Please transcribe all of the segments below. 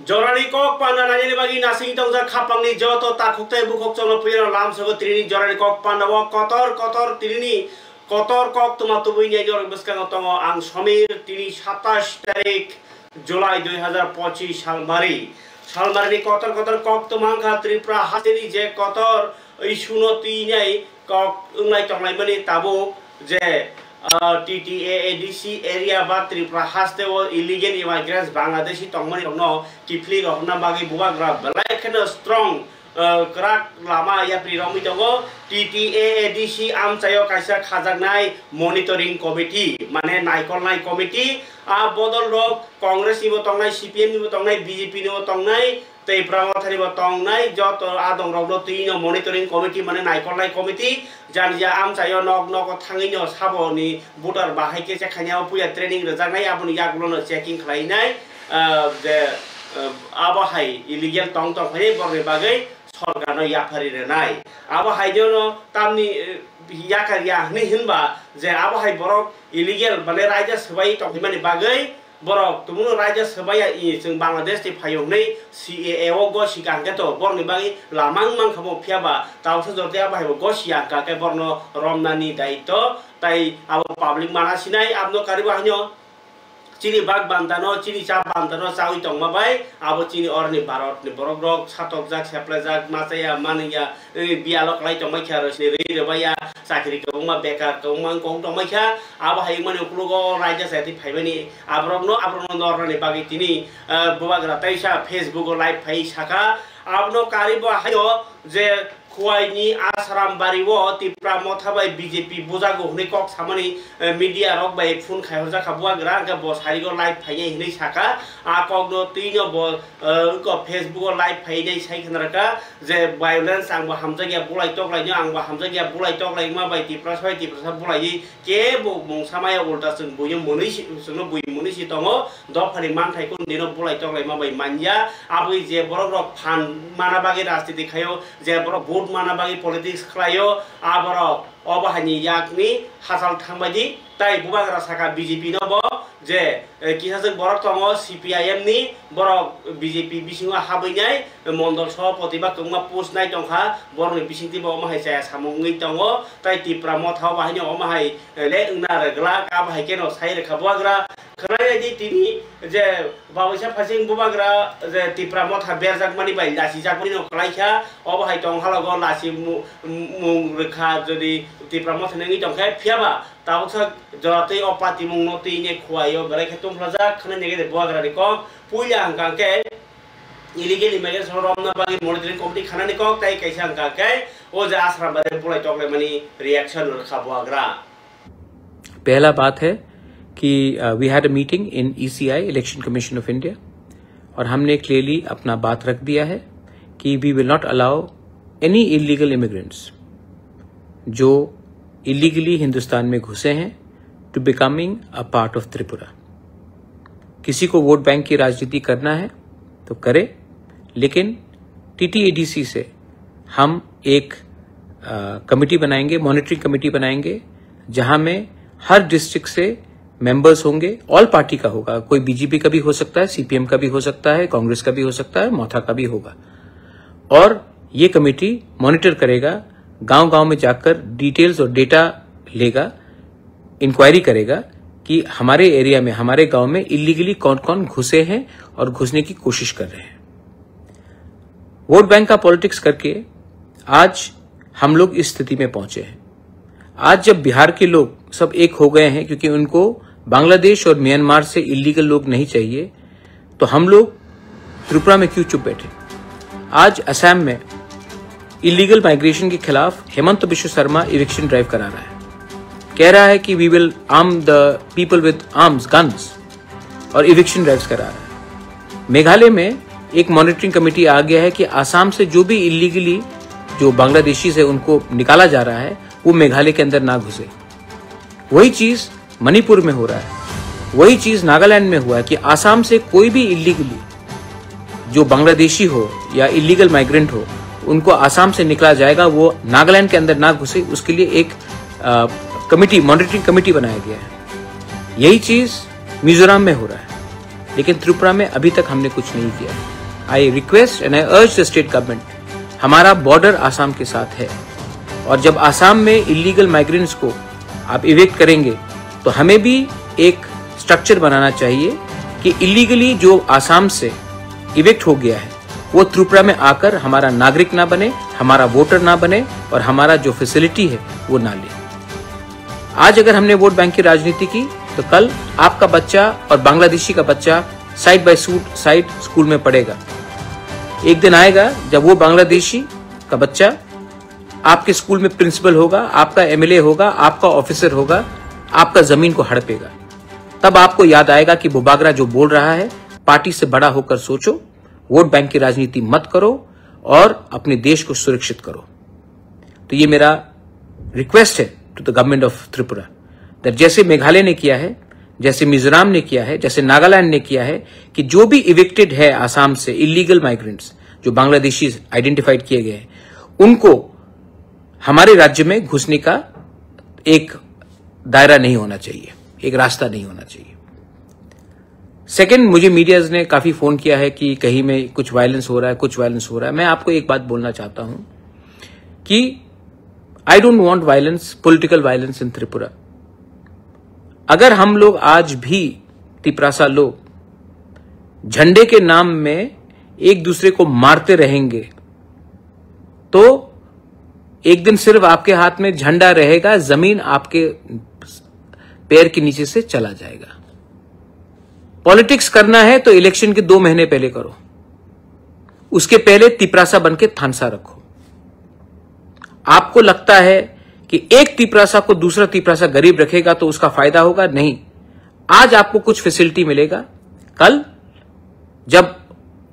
Jorani kok panda nanya ni bagi nasi tong jar khapang ni joto takuk tai bukok cholo pira lam sogo trini jorani kok panda wo kotor trini kotor kok tuma tubui ni jor beskang tongo ang somir trini 27 tarik Julai 2025 salmari ni kotor kok tumang kha Tripura hasini je kotor isuno ti nyai kok unglai tonglai mani tabu je TTADC area ba Tripura haste wo illegal immigrants Bangladeshi tongmani no kifli gokna bagi bubagra belai kena strong kerak lama ya priromi togo TTADC am chayo kaisa khajaknai monitoring committee mane naikolnai committee a bodol rok Congress ni bo tongnai CPM ni bo tongnai BJP ni bo tongnai tei pramothari bo tongnai joto adong rokno tino monitoring committee mane naikolnai committee janja am chayo nok thangino saboni voter bahai ke chekhanya puya training rejaknai aboni yaklono checking khlainai de abahai illegal tong phai borne bagai सरकार याफारी रेनाय अब हाइजोनो तामनि याकारिया नि हिनबा जे अब high बरक illegal माने रायजा सबाय तंखिमानि बागै बरक तुमुनो रायजा सबाया इ जों बांलादेश नि फायौनै CAA ओ गो सिगांगे तो बरनि बागै लामां मांखमो फियाबा तावसो जते अब हाइ गो सिया काके बरनो रमनानि दायित्व ताइ अब पब्लिक मानासिनाय आबनो कारिबा हान्यो चीनी बाग बांधानो चीनी चा बांधानो चावी तंगमा बाय अब चीनी और भारत ने बरक रक सातक जाक सेप्ला जाक माचाया मानिया बियालक लाई तंगमा ख्या रसने रे रबाया साखरी कबमा बेकार कबमा कों तंगमा ख्या अब हाय माने उक्लुगो राजा साथि फाइबनी आब्रनो नरने बागै तिनी बुबाग्रा तैसा फेसबुक लाइभ फाइ साका आबनो कारिबो हायो जे खुवाइनी आसाराम बारिवो तिप्रा मथाबाय बीजेपी बुजागो हने कक सामनि मीडिया रक बाय फुन खायो जाखा बुआग्रा ग बसारिगो लाइभ फाइयै हने साका आ कगनो तिनो ब क फेसबुक लाइभ फाइयै साइखनरका जे वायलेंस आंबो हामजागिया बुलाइ तकलाइनो आंबो हामजागिया बुलाइ तकलाइ मा बाय तिप्रा बुलाइ के बो मंसामाया उल्टा जों बुयो मोनैसि तंगो दफानि मानथाइखौ दिनो बुलाइ तकलाइ मा बाय मानया आबै जे बरक रक फान माना बागे राजनीति खायो जे बरक माना बागी पॉलिटिक्स खलायो आबरो अबहानि याकनि हासाल थांबायदि ताइ बुबाग्रा साका बीजेपी नो बो जे किसाजों बरक तंगो CPIM नि बरक बीजेपी बिसिङा हाबैनाय मण्डल सभापति बा कमा पोस्ट नाय तंखा बरनि बिसिंति बो माहाय जाया सामुङै तंगो ताइ तिप्रा मथाव बाहायनो माहाय ले उना रगला का बाहाय केनो साइ रेखा बुबाग्रा खनाय दि तिनि जे बावैसा फासिं बुबाग्रा जे तिप्रा मथा बेरजाक मानि बाय लासि जाकनि न खलाइखा अबहाय तंहालगो लासि मुं रेखा जदि तिप्रा मथानि तंखाय फियाबा तावसा जरातै अपाति मुं नति ने खुवायो बेराय खेतुम फ्लाजा खने नेगे बुबाग्रा नि क पुइला अंकाके इलीगल इमिग्रेशन रमना बागी मॉनिटरिंग कमिटी खाना नि क ताइ कैसा अंकाके ओ जे आश्रम बारे पुलाइ तकले मानि रिएक्शन रखा बुबाग्रा पहला बात है कि we had a meeting in ECI election commission of India और हमने क्लियरली अपना बात रख दिया है कि we will not allow any illegal immigrants जो इलीगली हिंदुस्तान में घुसे हैं to becoming a part of Tripura. किसी को वोट बैंक की राजनीति करना है तो करे, लेकिन TTADC से हम एक कमेटी बनाएंगे, मॉनिटरिंग कमेटी बनाएंगे, जहां में हर डिस्ट्रिक्ट से मेंबर्स होंगे, ऑल पार्टी का होगा, कोई बीजेपी का भी हो सकता है, CPM का भी हो सकता है, कांग्रेस का भी हो सकता है, मोथा का भी होगा। और ये कमेटी मॉनिटर करेगा, गांव-गांव में जाकर डिटेल्स और डेटा लेगा, इंक्वायरी करेगा कि हमारे एरिया में, हमारे गांव में इलीगली कौन-कौन घुसे हैं और घुसने की कोशिश कर रहे हैं। वोट बैंक का पॉलिटिक्स करके आज हम लोग इस स्थिति में पहुंचे हैं। आज जब बिहार के लोग सब एक हो गए हैं क्योंकि उनको बांग्लादेश और म्यांमार से इलीगल लोग नहीं चाहिए, तो हम लोग त्रिपुरा में क्यों चुप बैठे। आज असम में इलीगल माइग्रेशन के खिलाफ हेमंत बिश्व शर्मा इविक्शन ड्राइव करा रहा है, कह रहा है कि we will arm the people with arms, guns, और इविक्शन ड्राइव्स करा रहा है। मेघालय में एक मॉनिटरिंग कमेटी आ गया है कि आसाम से जो भी इलीगली जो बांग्लादेशी से उनको निकाला जा रहा है वो मेघालय के अंदर ना घुसे। वही चीज मणिपुर में हो रहा है, वही चीज नागालैंड में हुआ है कि आसाम से कोई भी इलीगली जो बांग्लादेशी हो या इलीगल माइग्रेंट हो उनको आसाम से निकला जाएगा, वो नागालैंड के अंदर ना घुसे, उसके लिए एक कमिटी, मॉनिटरिंग कमिटी बनाया गया है। यही चीज मिजोरम में हो रहा है, लेकिन त्रिपुरा में अभी तक हमने कुछ नहीं किया। आई रिक्वेस्ट एंड आई अर्ज द स्टेट गवर्नमेंट, हमारा बॉर्डर आसाम के साथ है और जब आसाम में इलीगल माइग्रेंट्स को आप इवेक्ट करेंगे तो हमें भी एक स्ट्रक्चर बनाना चाहिए कि इलीगली जो आसाम से इवेक्ट हो गया है वो त्रिपुरा में आकर हमारा नागरिक ना बने, हमारा वोटर ना बने और हमारा जो फैसिलिटी है वो ना ले। आज अगर हमने वोट बैंक की राजनीति की तो कल आपका बच्चा और बांग्लादेशी का बच्चा साइड बाय साइड स्कूल में पढ़ेगा। एक दिन आएगा जब वो बांग्लादेशी का बच्चा आपके स्कूल में प्रिंसिपल होगा, आपका एमएलए होगा, आपका ऑफिसर होगा, आपका जमीन को हड़पेगा। तब आपको याद आएगा कि बुबागरा जो बोल रहा है, पार्टी से बड़ा होकर सोचो, वोट बैंक की राजनीति मत करो और अपने देश को सुरक्षित करो। तो ये मेरा रिक्वेस्ट है to the government of Tripura that जैसे मेघालय ने किया है, जैसे मिजोरम ने किया है, जैसे नागालैंड ने किया है कि जो भी इविक्टेड है आसाम से इलीगल माइग्रेंट्स जो बांग्लादेशी आइडेंटिफाइड किए गए हैं, उनको हमारे राज्य में घुसने का एक दायरा नहीं होना चाहिए, एक रास्ता नहीं होना चाहिए। सेकंड, मुझे मीडियाज ने काफी फोन किया है कि कहीं में कुछ वायलेंस हो रहा है, कुछ वायलेंस हो रहा है। मैं आपको एक बात बोलना चाहता हूं कि I don't want violence, political violence in Tripura. अगर हम लोग आज भी तिपरासा लोग झंडे के नाम में एक दूसरे को मारते रहेंगे तो एक दिन सिर्फ आपके हाथ में झंडा रहेगा, जमीन आपके पैर के नीचे से चला जाएगा। पॉलिटिक्स करना है तो इलेक्शन के 2 महीने पहले करो, उसके पहले तिपरासा बन के थानसा रखो। आपको लगता है कि एक तिपरासा को दूसरा तिपरासा गरीब रखेगा तो उसका फायदा होगा? नहीं। आज आपको कुछ फैसिलिटी मिलेगा, कल जब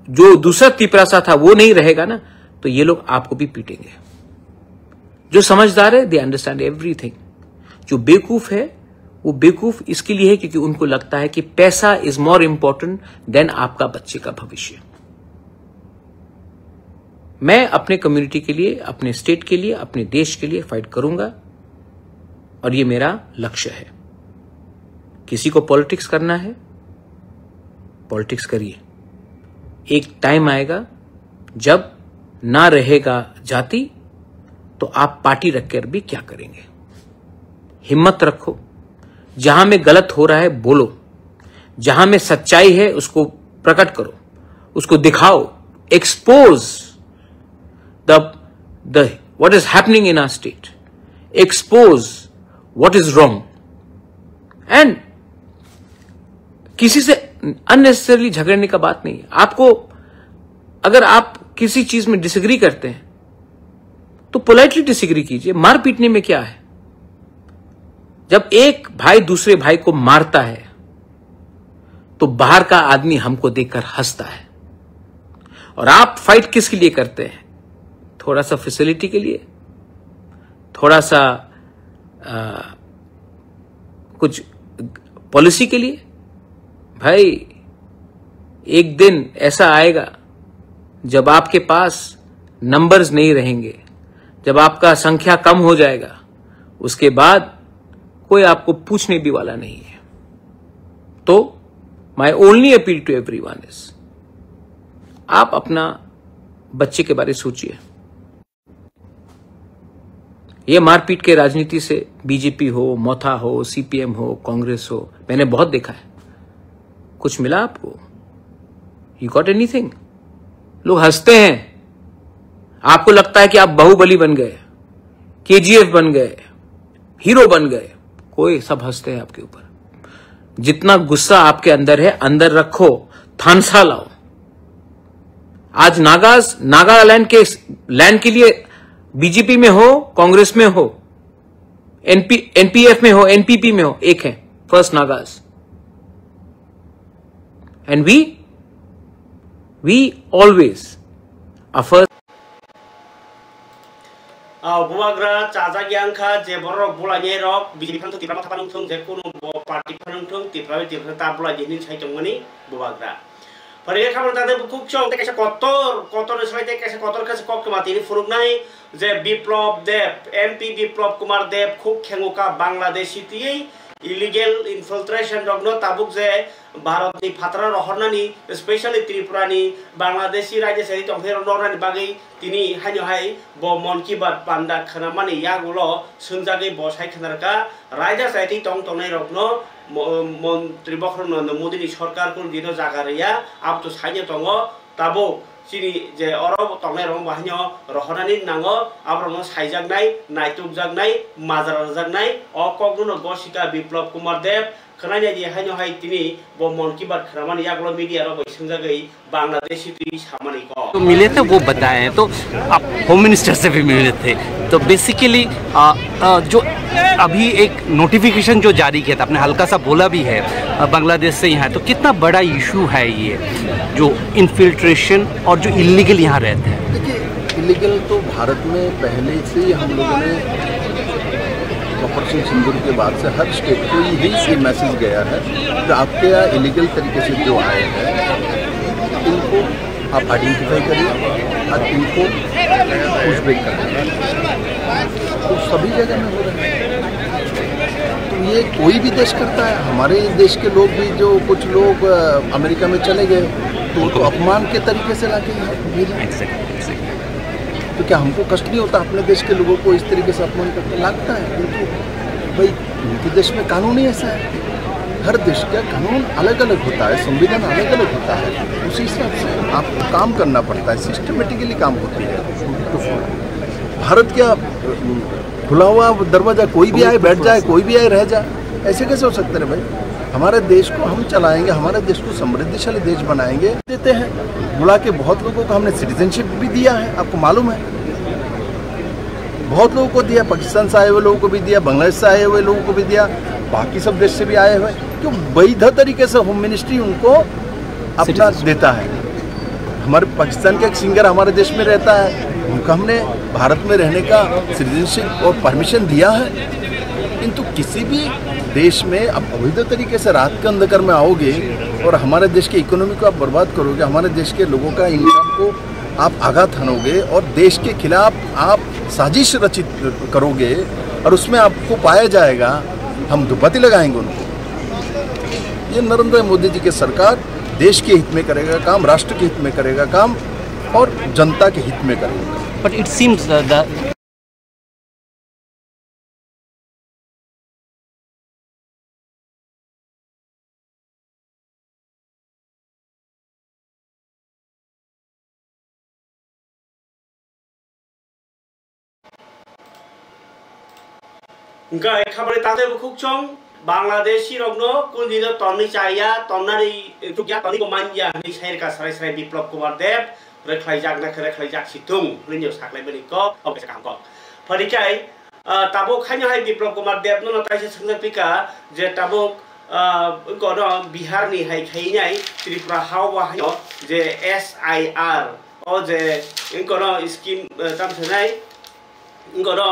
जो दूसरा तिपरासा था वो नहीं रहेगा ना, तो ये लोग आपको भी पीटेंगे। जो समझदार है दे अंडरस्टैंड एवरीथिंग। जो बेवकूफ है वो बेवकूफ इसके लिए है क्योंकि उनको लगता है कि पैसा इज मोर इंपॉर्टेंट देन आपका बच्चे का भविष्य। मैं अपने कम्युनिटी के लिए, अपने स्टेट के लिए, अपने देश के लिए फाइट करूंगा और ये मेरा लक्ष्य है। किसी को पॉलिटिक्स करना है, पॉलिटिक्स करिए। एक टाइम आएगा जब ना रहेगा जाति तो आप पार्टी रखकर भी क्या करेंगे। हिम्मत रखो, जहां में गलत हो रहा है बोलो, जहां में सच्चाई है उसको प्रकट करो, उसको दिखाओ, expose the what is happening in our state, expose what is wrong, and किसी से अननेसेसरली झगड़ने का बात नहीं है। आपको अगर आप किसी चीज में डिसएग्री करते हैं तो पोलाइटली डिसएग्री कीजिए, मार पीटने में क्या है। जब एक भाई दूसरे भाई को मारता है तो बाहर का आदमी हमको देखकर हंसता है। और आप फाइट किसके लिए करते हैं? थोड़ा सा फैसिलिटी के लिए, थोड़ा सा कुछ पॉलिसी के लिए। भाई एक दिन ऐसा आएगा जब आपके पास नंबर्स नहीं रहेंगे, जब आपका संख्या कम हो जाएगा, उसके बाद कोई आपको पूछने भी वाला नहीं है। तो my only appeal to everyone is, आप अपना बच्चे के बारे में सोचिए। ये मारपीट के राजनीति से बीजेपी हो, मोथा हो, सीपीएम हो, कांग्रेस हो, मैंने बहुत देखा है। कुछ मिला आपको? You got anything? लोग हंसते हैं, आपको लगता है कि आप बाहुबली बन गए, केजीएफ बन गए, हीरो बन गए। कोई सब हंसते हैं आपके ऊपर। जितना गुस्सा आपके अंदर है अंदर रखो, थानसा लाओ। आज नागालैंड के लैंड के लिए बीजेपी में हो, कांग्रेस में हो, एनपीएफ में हो, एनपीपी में हो, एक है फर्स्ट नागाज। And we always are first. बुबाग्रा चाजागी आंखा जे बरक बुलाये रक बीजेपी फान तिफ्रा थापान थों जे कोनो पार्टी फान थों तिफ्रा ता बुलाये नि साइतंगमनि बुबाग्रा फरे खाबर तादे बुकुक चौ ते कैसे कतर सलाइते कैसे कतर कैसे कक मातिनि फुरुगनाय जे बिप्लब देव एमपी बिप्लब कुमार देव खुब खेंगुका बांग्लादेशी तियै इलिगेल इनफिल्ट्रेशन रगनो ताबुक जे भारतनि फात्रा रहरनानि स्पेशली त्रिपुरानि बांलादेशी राज्य सारि तंफेर नरनानि बागै तिनि हाय ब मन की बात पांडा खनामानि यागुलो सोंजागै बसाय खनारका राज्य साइति तंनाय रगनो मंत्री बखरन मोदीनि सरकार को दिनो जागारिया अब तो साइने तंगो ताबो सिनि जे अरब तंनाय रंग बाहायनो रहरनानि नांगो आब्रनो साइजागनाय नायतुकजागनाय माजाराजागनाय अ कगनो गसिका विप्लव कुमार देव खनाय जे हायनो हाय तिनि ब मन की बात खनामानि यागुलो मीडिया रो बैसंजागै बांग्लादेशी ती सामानि को तो मिले थे वो बताएं तो आप होम मिनिस्टर से भी मिले थे तो बेसिकली जो अभी एक नोटिफिकेशन जो जारी किया था आपने हल्का सा बोला भी है बांग्लादेश से यहाँ तो कितना बड़ा इशू है ये जो इन्फिल्ट्रेशन और जो इलीगल यहाँ रहते हैं। देखिए इलीगल तो भारत में पहले से ही हम लोगों ने ऑपरेशन सिंदूर के बाद से हर स्टेट को यही मैसेज गया है कि आपके यहाँ इलीगल तरीके से जो आए हैं इनको आप आइडेंटिफाई करिए और इनको पुशबैक करिए। तो सभी जगह में हो रहा है तो ये कोई भी देश करता है। हमारे देश के लोग भी जो कुछ लोग अमेरिका में चले गए तो अपमान के तरीके से लाके भेजा। तो क्या हमको कष्ट नहीं होता अपने देश के लोगों को इस तरीके से अपमान करते? लगता है क्योंकि भाई उनके देश में कानून ही ऐसा है। हर देश का कानून अलग अलग होता है, संविधान अलग अलग होता है। उसी हिसाब से आपको काम करना पड़ता है, सिस्टमेटिकली काम होती है। तो भारत क्या खुला हुआ दरवाजा कोई भी आए बैठ जाए, कोई भी आए रह जाए, ऐसे कैसे हो सकते हैं भाई? हमारे देश को हम चलाएंगे, हमारे देश को समृद्धिशाली देश बनाएंगे। देते हैं बुला के बहुत लोगों को हमने सिटीजनशिप भी दिया है, आपको मालूम है। बहुत लोगों को दिया, पाकिस्तान से आए हुए लोगों को भी दिया, बांग्लादेश से आए हुए लोगों को भी दिया, बाकी सब देश से भी आए हुए। क्यों वैध तरीके से होम मिनिस्ट्री उनको अपना देता है। हमारे पाकिस्तान का एक सिंगर हमारे देश में रहता है, उनको हमने भारत में रहने का सिटीजनशिप और परमिशन दिया है। किंतु किसी भी देश में अब अवैध तरीके से रात के अंधकार में आओगे और हमारे देश की इकोनॉमी को आप बर्बाद करोगे, हमारे देश के लोगों का इनकम को आप आघात हनोगे और देश के खिलाफ आप साजिश रचित करोगे और उसमें आपको पाया जाएगा, हम दुपट्टी लगाएंगे उनको। ये नरेंद्र मोदी जी की सरकार देश के हित में करेगा काम, राष्ट्र के हित में करेगा काम और जनता के हित में करेगा। But it seems that Enggak, kabar tante bukuk cong Bangladeshi rogno kul dino tonni caya tonnari untuk ya tonni komanja ni share ka sarai biplop kumar dep reklai jak na reklai jak situng linyo saklai beniko oke sekam kok padikai tabuk hanya hai biplop kumar dep no tai se sengja pika je tabuk kono Bihar ni hai khainyai Tripura hawa hayo je SIR o je kono scheme tam senai kono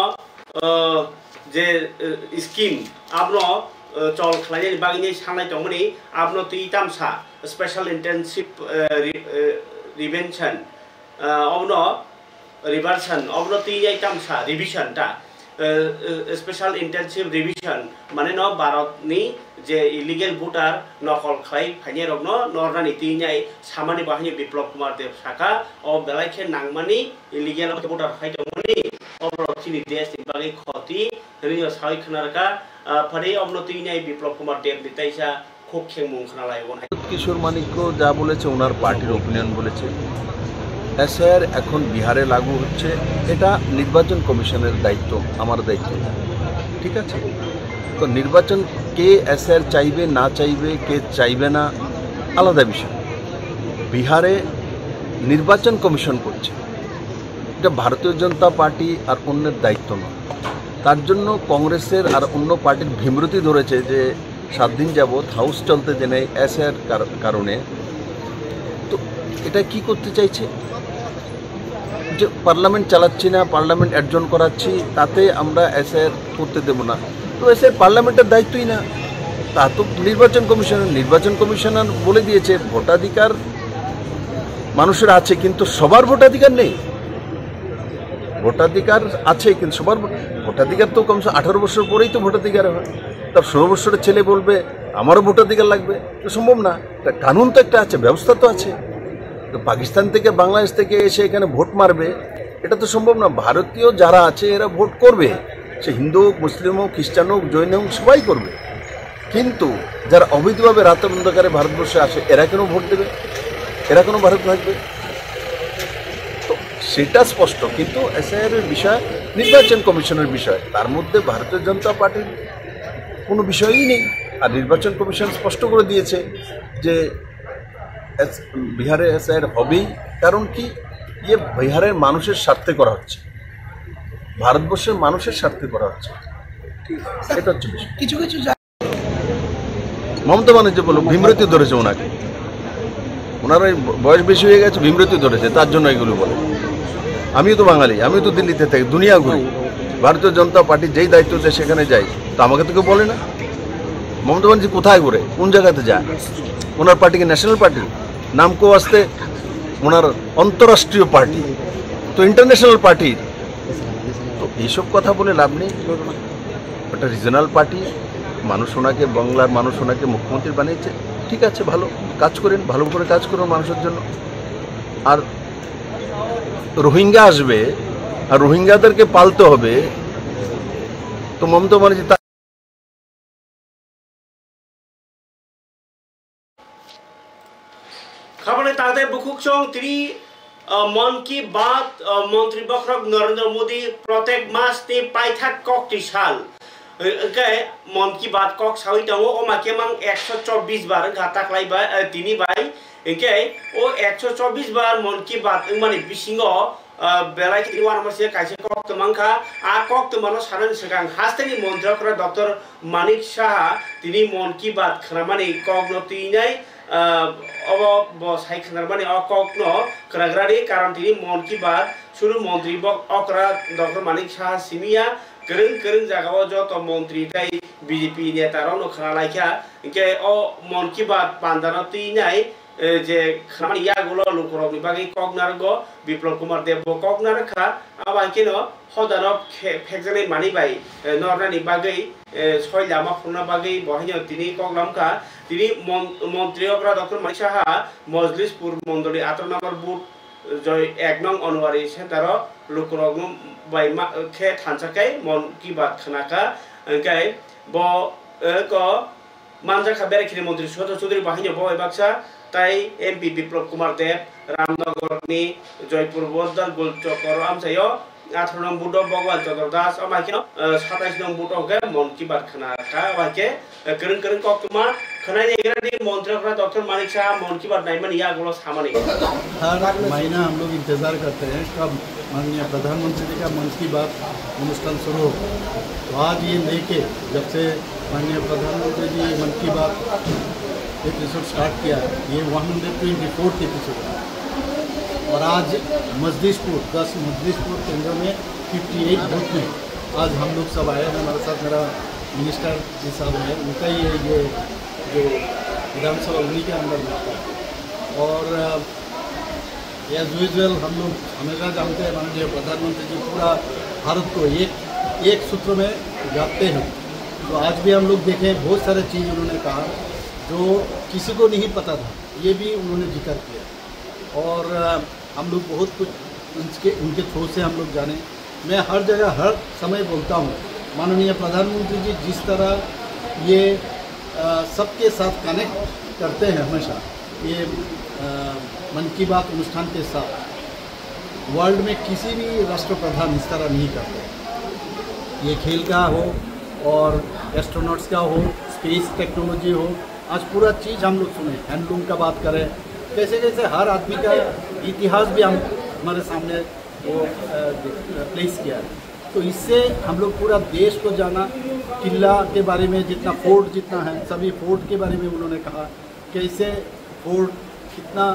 J scheme आपनो चल खलाय बागिनि साननाय दंमोनि आपनो तुइतामसा special intensive रिवेंशन अबनो reversion अबनो तुइतामसा revision ता special intensive revision माने न भारतनि जे illegal voter नकल खलाय फाइने रगनो नरनानि तुइनाय सामानि बाहायनि बिप्लव कुमार देव साका अ बेलायखे नांमानि इलीगल भोटार खाय दंमोनि अबरखिनि देश बागै खति रियो साइ खनारका फरे अबनतिनाय বিপ্লব কুমার দেব নিতাইসা খুব খেংমুং খনালাই ওনাই কিশোর মানিক্য যা বলেছে ওনার পার্টির ওপিনিয়ন বলেছে এসআইআর এখন বিহারে লাগু হচ্ছে এটা নির্বাচন কমিশনের দায়িত্ব আমার দায়িত্ব ঠিক আছে তো নির্বাচন কে এসআইআর চাইবে না চাইবে কে চাইবে না আলাদা বিষয় বিহারে নির্বাচন কমিশন করছে এটা ভারতীয় জনতা পার্টি আর অন্যের দায়িত্ব নয় তার জন্য কংগ্রেসের আর অন্য পার্টির ভীমরতি ধরেছে যে 7 দিন যাবত হাউস চলতে দেনে এসআর কারণে তো এটা কি করতে চাইছে যে পার্লামেন্ট চালাচ্ছি না পার্লামেন্ট অ্যাডজন করাচ্ছি তাতে আমরা এসআর করতে দেব না তো এসআর পার্লামেন্টের দায়িত্বই না তা তো নির্বাচন কমিশনার বলে দিয়েছে ভোটাধিকার মানুষের আছে কিন্তু সবার ভোটাধিকার নেই ভোটাধিকার আছে, কিন্তু সবার ভোটাধিকার তো কমসে 18 বছর পরেই তো ভোটাধিকার হয়। তার 16 বছরের ছেলে বলবে আমারও ভোটাধিকার লাগবে, তো সম্ভব না। কানুন তো একটা আছে, ব্যবস্থা তো আছে। তো পাকিস্তান থেকে বাংলাদেশ থেকে এসে এখানে ভোট মারবে, এটা তো সম্ভব না। ভারতীয় যারা আছে এরা ভোট করবে, সে হিন্দু হোক, মুসলিম হোক, খ্রিস্টান হোক, জৈন হোক, সবাই করবে। কিন্তু যারা অবৈধভাবে রাত অন্ধকারে ভারতবর্ষে আসে এরা কেন ভোট দেবে? এরা কেন ভারত থাকবে? তো সেটা স্পষ্ট। কিন্তু এসআইআরের বিষয় নির্বাচন কমিশনের বিষয়, তার মধ্যে ভারতীয় জনতা পার্টির কোনো বিষয়ই নেই। আর নির্বাচন কমিশন স্পষ্ট করে দিয়েছে যে বিহারে এসআইআর হবেই। কারণ কি, ইয়ে বিহারের মানুষের স্বার্থে করা হচ্ছে, ভারতবর্ষের মানুষের স্বার্থে করা হচ্ছে। এটা হচ্ছে বিষয়। কিছু কিছু মমতা ব্যানার্জি বলো ভীমরতি ধরেছে ওনাকে, ওনার বয়স বেশি হয়ে গেছে, ভীমরতি ধরেছে, তার জন্য এগুলো বলে। আমিও তো বাঙালি, আমিও তো দিল্লিতে থাকি, দুনিয়া ঘুরি, ভারতীয় জনতা পার্টির যেই দায়িত্ব দেয় সেখানে যাই, তো আমাকে তো কেউ বলে না। মমতা ব্যানার্জি কোথায় ঘুরে, কোন জায়গাতে যায়? ওনার পার্টিকে ন্যাশনাল পার্টি নাম কেউ আসতে, ওনার অন্তরাষ্ট্রীয় পার্টি তো ইন্টারন্যাশনাল পার্টি। তো এইসব কথা বলে লাভ নেই। ওটা রিজনাল পার্টি, মানুষ ওনাকে, বাংলার মানুষ ওনাকে মুখ্যমন্ত্রী বানিয়েছে, ঠিক আছে, ভালো কাজ করেন, ভালো করে কাজ করুন মানুষের জন্য। আর রোহিঙ্গা আসবে আর রোহিঙ্গাদেরকে পালতে হবে, তো মমতা ব্যানার্জি খবরে তাদের বুকুকচং তিনি মন কি বাত মন্ত্রী বক্রক নরেন্দ্র মোদী প্রত্যেক মাস তে পাইথাক ককটি সাল মন কি বাত কক সাউই দङ अमाके मां 124 बार गाता खालायबाय तिनि बाय इनके ओ 124 बार मन की बात माने बिसिङो बेलाय कि वान मासे काइसे कक तमांखा आ कक तमानो सारन सिगां हास्टेनि मन्त्रकरा डॉक्टर मानिक साहा तिनि मन की बात खरामानि कक नतिनाय अब बसाय खनारमानि अ कक न खराग्रानि कारण तिनि मन की बात सुरु मन्त्री बक अकरा डॉक्टर मानिक साहा सिमिया करंग करंग जागाव जत मंत्री दाय बीजेपी नेता रनो खना लाइखा इनके ओ मन की बात पांदाना तिनाय जे खामानि यागुलो लुकरनि बागै कगनारगो बिप्लब कुमार देव कगनारखा आबाकेनो हदानो फेकजनै मानि बाय नरनानि बागै सय लामा फुना बागै बहायनो तिनि कगलामखा तिनि मन्त्रीअफ्रा डॉक्टर मानिक साहा मजलिसपुर मंडली 18 नम्बर बुथ जय 1 नং अनवारी सेन्टार लुकरगनु बाय खे थानसाकै मन की बात खनाका गाय ब को मानजाखा बेरेखिनि मंत्री सुहत चौधरी बाहिनो बय बाक्सा ताई एमपी बिप्लब कुमार देव रामनगरनि जयपुर बदर गोलचक्र आमसायो 18 नং बुथ भगवान चंद्र दास अमाके 27 नং बुथ के मन की बात खनाका बाके करंग करंग कक्तमा खनाय एग्रानि मंत्रीफ्रा डॉक्टर मानिक साहा मन की बात नाइमन या गुलो सामाने हर महीना हम लोग इंतजार करते हैं कब माननीय प्रधानमंत्री जी का मन की बात अनुष्ठान शुरू हो। तो आज ये लेके जब से माननीय प्रधानमंत्री जी मन की बात एपिसोड स्टार्ट किया है, ये 124th एपिसोड है। और आज मजलिसपुर 10 मजलिसपुर केंद्र में 58 बूथ में आज हम लोग सब आए हैं। हमारे साथ मेरा मिनिस्टर जी साहब है, उनका ही ये जो विधानसभा उन्हीं के अंदर होता है। और एज यूजुअल हम लोग हमेशा जानते हैं माननीय प्रधानमंत्री जी पूरा भारत को एक सूत्र में गाते हैं। तो आज भी हम लोग देखें बहुत सारे चीज़ उन्होंने कहा जो किसी को नहीं पता था, ये भी उन्होंने जिक्र किया। और हम लोग बहुत कुछ उनके थ्रू से हम लोग जाने। मैं हर जगह हर समय बोलता हूँ माननीय प्रधानमंत्री जी जिस तरह ये सबके साथ कनेक्ट करते हैं हमेशा, ये मन की बात अनुष्ठान के साथ वर्ल्ड में किसी भी राष्ट्रप्रधान इस तरह नहीं करते। ये खेल का हो और एस्ट्रोनॉट्स का हो, स्पेस टेक्नोलॉजी हो, आज पूरा चीज़ हम लोग सुने। हैंडलूम का बात करें, कैसे कैसे हर आदमी का इतिहास भी हम हमारे सामने वो प्लेस किया है। तो इससे हम लोग पूरा देश को जाना। किला के बारे में जितना फोर्ट जितना है, सभी फोर्ट के बारे में उन्होंने कहा कैसे फोर्ट कितना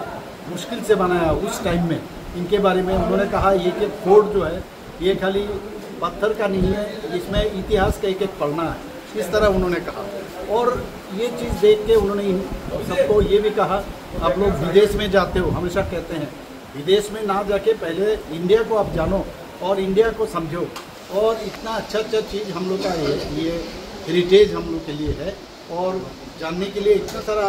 मुश्किल से बनाया उस टाइम में, इनके बारे में उन्होंने कहा। ये कि फोर्ट जो है ये खाली पत्थर का नहीं है, इसमें इतिहास का एक एक पढ़ना है, इस तरह उन्होंने कहा। और ये चीज़ देख के उन्होंने सबको ये भी कहा आप लोग विदेश में जाते हो, हमेशा कहते हैं विदेश में ना जाके पहले इंडिया को आप जानो, और इंडिया को समझो। और इतना अच्छा अच्छा चीज़ हम लोग का ये हेरिटेज हम लोग के लिए है और जानने के लिए इतना सारा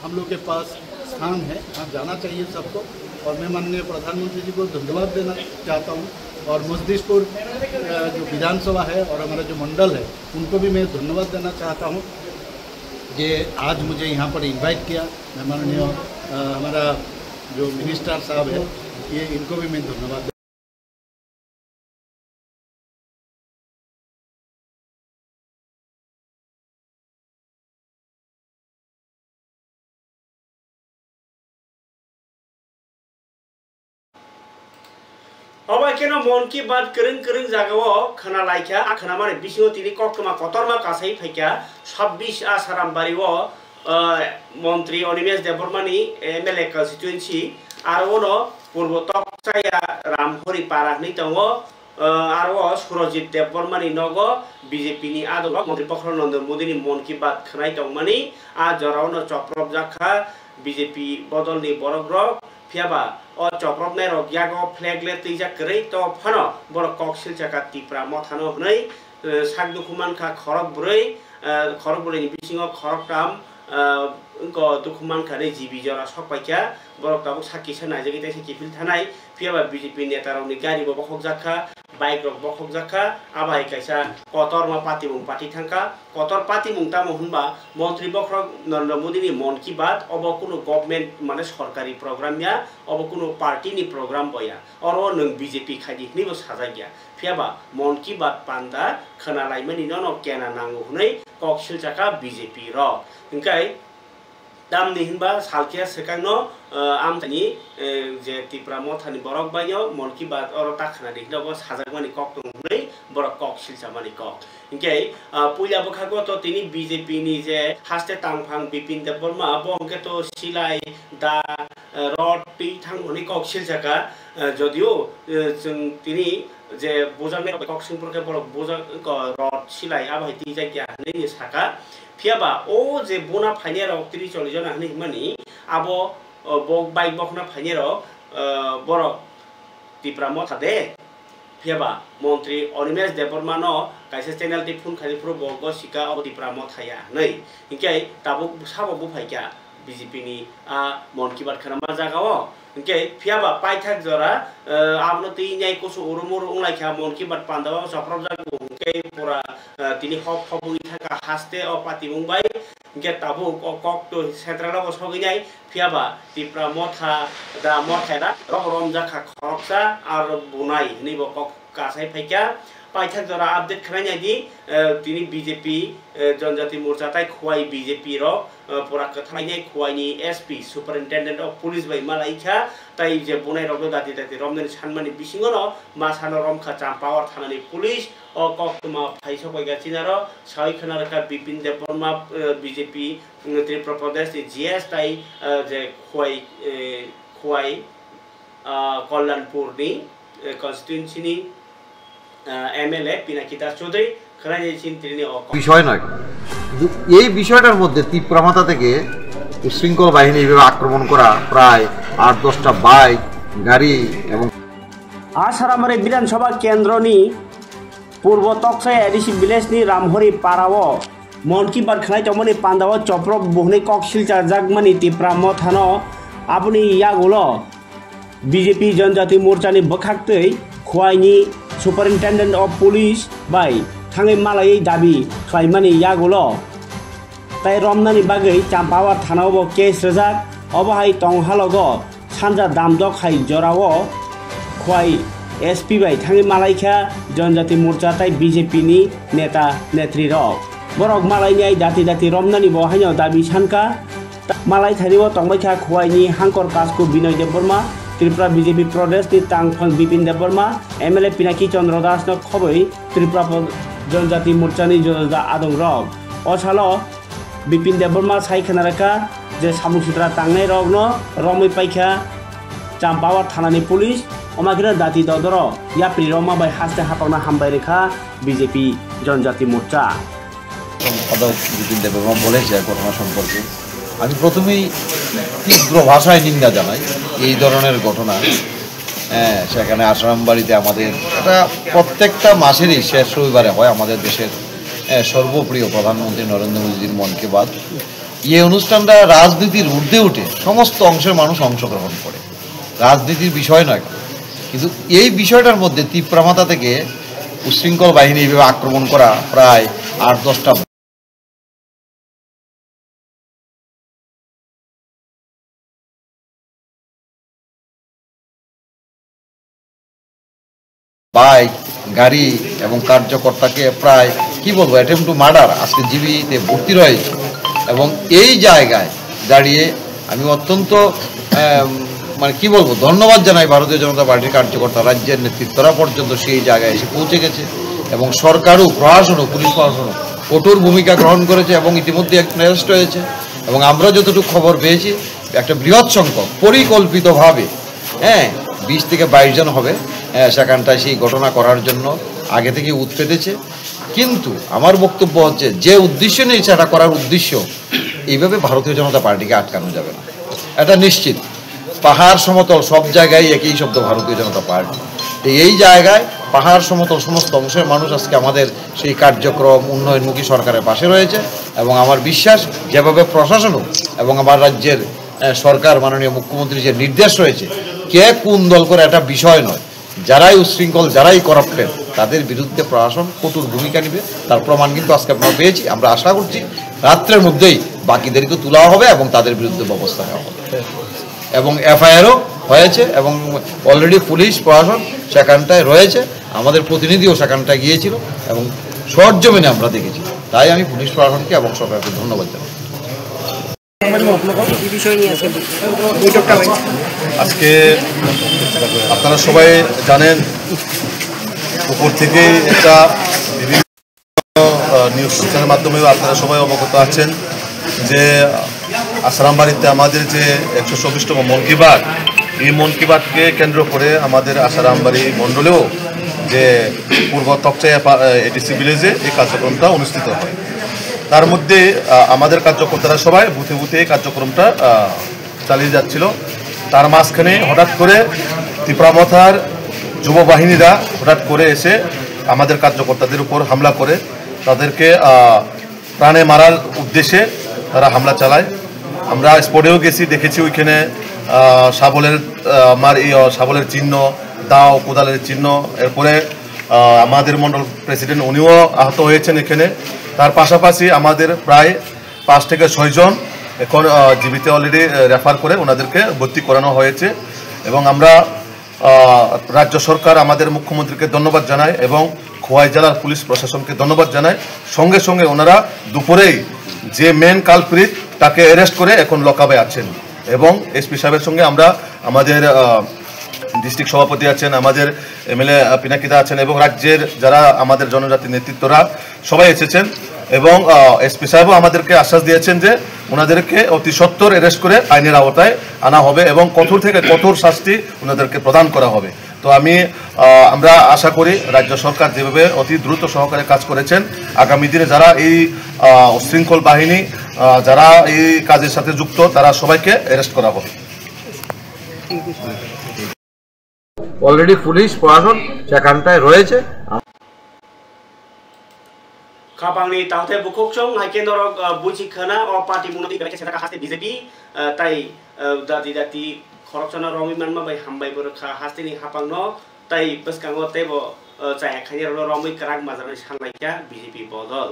हम लोग के पास स्थान है, आप जाना चाहिए सबको। और मैं माननीय प्रधानमंत्री जी को धन्यवाद देना चाहता हूँ और मजदीशपुर जो विधानसभा है और हमारा जो मंडल है उनको भी मैं धन्यवाद देना चाहता हूँ कि आज मुझे यहाँ पर इनवाइट किया। मैं माननीय हमारा जो मिनिस्टर साहब है ये इनको भी मैं धन्यवाद। अब केनो मन की बात करंग जागाओ खना लाइका खना माने बिसिङो तिनी कक्टमा कतरमा कासै फैका 26 आसारामबारिओ मन्त्री अनिमेश देबबर्मानी एमएलए कन्स्टिट्युएन्सी आरो पूर्व तकसाया रामहरि पाराखनि दङो आरो सुरजित देबबर्मानी नगो बीजेपी नि आदो मन्त्री प्रखर नरेन्द्र मोदीनि मन की बात खनाय दंमानी आ जरावनो चप्रब जाखा बीजेपी बदलनि बरग्र फियाबा और चप्रबनाय रग्यागो फ्लैगले तैजा करै तो फनो बर कक्सिल चाका तिप्रा मथानो हनै सागदुखुमान खा खरक बुरै बिसिङो खरकटाम को दुखुमान खाने जीबी जरा सकपाइका बरक ताबो साकिसा नाजेगै ताइसे किफिल थानाय फियाबा बीजेपी नेता रावनि गारि बो बखक जाखा बाइक रक बखक जाखा आबाय काइसा कतरमा पातिमुं पार्टी थांका कतर पातिमुं तामो हुनबा मन्त्री बखर नरेन्द्र मोदी नि मन की बात अब कुनो गभर्नमेन्ट माने सरकारी प्रोग्राम या अब कुनो पार्टी नि प्रोग्राम बया और नों बीजेपी खादिखनि बो साजागिया फियाबा मन की बात पान्दा खोनालायमनि न केना नांगौ हुनै कक्सिल जाका बीजेपी र इंकाय दामनि हिनबा सालकिया सेकांनो आमतानि जे तिप्रा मथानि बरक बायो मन की बात और ताखना देखनबो साजागमानि कक दंनै बरक कक सिलसामानि कक इंके पुइला बखागो तो तिनि बीजेपी नि जे हास्ते तांफां बिपिन देबबर्मा बंके तो सिलाय दा रड थांगनि कक सिलसाका जदियो जों तिनि जे बोजाने कक सिंपुरके बरक बोजा रड सिलाय आबाय ति जायगा हनै साका फियाबा ओ जे बोना फाइनेर 30-40 जना हनै मानि आबो बक बाइक बखना फाइनेर बर तिप्रा मथा दे फियाबा मन्त्री अनिमेश देबबर्मान काइसे चैनल ति फुन खालि प्रो बग सिका अब तिप्रा मथाया नै इंके ताबो साबो बुफाइका बीजेपी नि मन की बात खनामा जागाओ इंके फियाबा पाइथाक जरा आबनो ति न्याय कोसो उरुमुर उंलाइखा मन की बात पान्दाबा सप्रब जागो इंके पूरा तिनि हब हबुइ थाका हास्ते अ पातिमुं बाय इंके ताबो कक तो सेन्ट्रल बो सगिनाय फियाबा तिप्रा मथा दा मथारा रम जाखा खरकसा आरो बुनाय निबो कक कासाय फैका पाइथाक जरा अपडेट खनाय दि तिनि बीजेपी जनजाति मोर्चा ताइ खुवाई बीजेपी र पूरा कथायनाय खुवाइनि एसपी सुपरिन्टेन्डेन्ट अफ पुलिस बाय मालाइखा ताइ जे बुनाय रगो दाति दाति रमनि सानमानि बिसिङो न मासानो रमखा चाम्पावर थानानि पुलिस अ कक्टमा फाइसो बायगासिनो र साइ खनारका बिपिन देबबर्मा बीजेपी त्रिपुरा प्रदेश जीएस ताइ जे खुवाई कल्याणपुरनि कन्स्टिट्युएन्सिनि एमएलए पिनाकी दास चौधरी खनाय चिन्तिनि বিষয় নয় এই বিষয়টার মধ্যে তিপ্রামাতা থেকে শৃঙ্খল বাহিনী এভাবে আক্রমণ করা প্রায় 8-10টা বাইক গাড়ি এবং आसारामारि विधानसभा केन्द्रनि पूर्व तकसाय एडिसी विलेजनि रामहरि पाराओ मन की बात खनाय तमनि पान्दाओ चप्रब बुहनै कक्सिल जागमानि तिप्रा मथानो आबुनि यागुलो बीजेपी जनजाति मोर्चानि बखाक्तै खुवाइनि सुपरिन्टेन्डेन्ट अफ पुलिस बाय थाङै मालायै दाबि खालामनानै यागुलो ताइ रमनानि बागै चाम्पावार थानावबो केस रोजाक अबहाय तंहालगो सानजा दामदक हाय जराओ खुवाई एसपी बाय थाङै मालायखा जनजाति मोर्चा ताइ बीजेपी नि नेता नेत्री रक बरक मालायनि दाति दाति रमनानि बहायनो दाबि सानका मालाय थानिबो तंबायखा खुवाइनि हांकर कासको बिनय देबबर्मा त्रिपुरा बीजेपी प्रदेश नि तांफां बिपिन देबबर्मा एमएलए पिनाकी चंद्र दास न खबै त्रिपुरा जनजाति मोर्चा नि जोदा आदं रक असालो बिपिन देबबर्मा साइ खनारका जे सामुसुत्रा तांनाय रक न रमै पाइखा चाम्पावार थानानि पुलिस अमागिरा दाति ददर याप्रि रमा बाय हास्ते हापांना हामबाय रेखा बीजेपी जनजाति मोर्चा সম্পাদক বিপিন দেববর্মা বলেছে ঘটনা সম্পর্কে আমি প্রথমেই তীব্র ভাষায় নিন্দা জানাই এই ধরনের ঘটনা সেখানে আশ্রম বাড়িতে আমাদের এটা প্রত্যেকটা মাসেরই শেষ রবিবারে হয় আমাদের দেশের সর্বপ্রিয় প্রধানমন্ত্রী নরেন্দ্র মোদীজির মন কি বাত। এই অনুষ্ঠানটা রাজনীতির ঊর্ধ্বে উঠে সমস্ত অংশের মানুষ অংশগ্রহণ করে, রাজনীতির বিষয় নয়, কিন্তু এই বিষয়টার মধ্যে তীব্রমাত্রা থেকে উচ্ছৃঙ্খল বাহিনী এইভাবে আক্রমণ করা প্রায় 8-10টা বাইক গাড়ি এবং কার্যকর্তাকে প্রায় কি বলবো অ্যাটেম্প টু মার্ডার আজকে জিবিতে ভর্তি রয়েছে। এবং এই জায়গায় দাঁড়িয়ে আমি অত্যন্ত মানে কি বলবো ধন্যবাদ জানাই ভারতীয় জনতা পার্টির কার্যকর্তা, রাজ্যের নেতৃত্বরা পর্যন্ত সেই জায়গায় এসে পৌঁছে গেছে এবং সরকারও প্রশাসনও পুলিশ প্রশাসনও কঠোর ভূমিকা গ্রহণ করেছে এবং ইতিমধ্যে একজন অ্যারেস্ট হয়েছে। এবং আমরা যতটুকু খবর পেয়েছি একটা বৃহৎ সংখ্যক পরিকল্পিতভাবে 20 থেকে 22 জন হবে সেখানটায় সেই ঘটনা করার জন্য আগে থেকে উৎপেতেছে। কিন্তু আমার বক্তব্য হচ্ছে যে উদ্দেশ্য নিয়ে সেটা করার উদ্দেশ্য এইভাবে ভারতীয় জনতা পার্টিকে আটকানো যাবে না, এটা নিশ্চিত। পাহাড় সমতল সব জায়গায় একই শব্দ ভারতীয় জনতা পার্টি। এই জায়গায় পাহাড় সমতল সমস্ত অংশের মানুষ আজকে আমাদের সেই কার্যক্রম উন্নয়নমুখী সরকারের পাশে রয়েছে এবং আমার বিশ্বাস যেভাবে প্রশাসনও এবং আমার রাজ্যের সরকার মাননীয় মুখ্যমন্ত্রীর যে নির্দেশ রয়েছে কে কোন দল করে এটা বিষয় নয়, যারাই উচ্ছৃঙ্খল যারাই করাপ্টেড তাদের বিরুদ্ধে প্রশাসন কঠোর ভূমিকা নেবে, তার প্রমাণ কিন্তু আজকে আমরা পেয়েছি। আমরা আশা করছি রাত্রের মধ্যেই বাকিদেরকে তোলা হবে এবং তাদের বিরুদ্ধে ব্যবস্থা নেওয়া হবে এবং এফআইআরও হয়েছে এবং অলরেডি পুলিশ প্রশাসন সেখানটায় রয়েছে, আমাদের প্রতিনিধিও সেখানটায় গিয়েছিল এবং সরজমিনে আমরা দেখেছি। তাই আমি পুলিশ প্রশাসনকে এবং সরকারকে ধন্যবাদ জানাই। আজকে আপনারা সবাই জানেন উপর থেকে একটা বিভিন্ন নিউজ চ্যানেলের মাধ্যমেও আপনারা সবাই অবগত আছেন যে আশ্রম বাড়িতে আমাদের যে 124তম মন কি বাত, এই মন কি বাতকে কেন্দ্র করে আমাদের আশ্রম বাড়ি মণ্ডলেও যে পূর্ব তকচাই এডিসি ভিলেজে এই কার্যক্রমটা অনুষ্ঠিত হয়। তার মধ্যে আমাদের কার্যকর্তারা সবাই বুথে বুথে এই কার্যক্রমটা চালিয়ে যাচ্ছিল। তার মাঝখানে হঠাৎ করে ত্রিপুরামথার যুব বাহিনীরা হঠাৎ করে এসে আমাদের কার্যকর্তাদের উপর হামলা করে তাদেরকে প্রাণে মারার উদ্দেশ্যে তারা হামলা চালায়। আমরা স্পটেও গেছি, দেখেছি ওইখানে শাবলের চিহ্ন, দাও কোদালের চিহ্ন। এরপরে আমাদের মণ্ডল প্রেসিডেন্ট উনিও আহত হয়েছেন এখানে। তার পাশাপাশি আমাদের প্রায় 5 থেকে 6 জন এখন জীবিতে অলরেডি রেফার করে ওনাদেরকে ভর্তি করানো হয়েছে। এবং আমরা রাজ্য সরকার আমাদের মুখ্যমন্ত্রীকে ধন্যবাদ জানাই এবং খোয়াই জেলার পুলিশ প্রশাসনকে ধন্যবাদ জানাই। সঙ্গে সঙ্গে ওনারা দুপুরেই যে মেন কালপ্রিট তাকে অ্যারেস্ট করে এখন লকআপে আছেন। এবং এসপি সাহেবের সঙ্গে আমরা আমাদের ডিস্ট্রিক্ট সভাপতি আছেন, আমাদের এমএলএ পিনাকিদা আছেন এবং রাজ্যের যারা আমাদের জনজাতির নেতৃত্বরা সবাই এসেছেন। এবং এসপি সাহেবও আমাদেরকে আশ্বাস দিয়েছেন যে ওনাদেরকে অতি সত্বর অ্যারেস্ট করে আইনের আওতায় আনা হবে এবং কঠোর থেকে কঠোর শাস্তি ওনাদেরকে প্রদান করা হবে। তো আমরা আশা করি রাজ্য সরকার যেভাবে অতি দ্রুত সহকারে কাজ করেছেন, আগামী দিনে যারা এই উচ্ছৃঙ্খল বাহিনী যারা এই কাজের সাথে যুক্ত তারা সবাইকে অ্যারেস্ট করা হবে। অলরেডি পুলিশ প্রশাসন সেখানটায় রয়েছে। খাপাংনি তাহতে বুকুকচং হাইকেন্দরক বুচিখানা ও পার্টি মুনতি বেকে সেটা হাসতে বিজেপি তাই দাদি দাতি খরকচনা রমিমান বাই হামবাই বরখা হাসতেনি হাপাংনো তাই বসকাঙ্গো তেবো চাই খাইর রমি কারাক মাজারनि সাংলাইকা বিজেপি বদল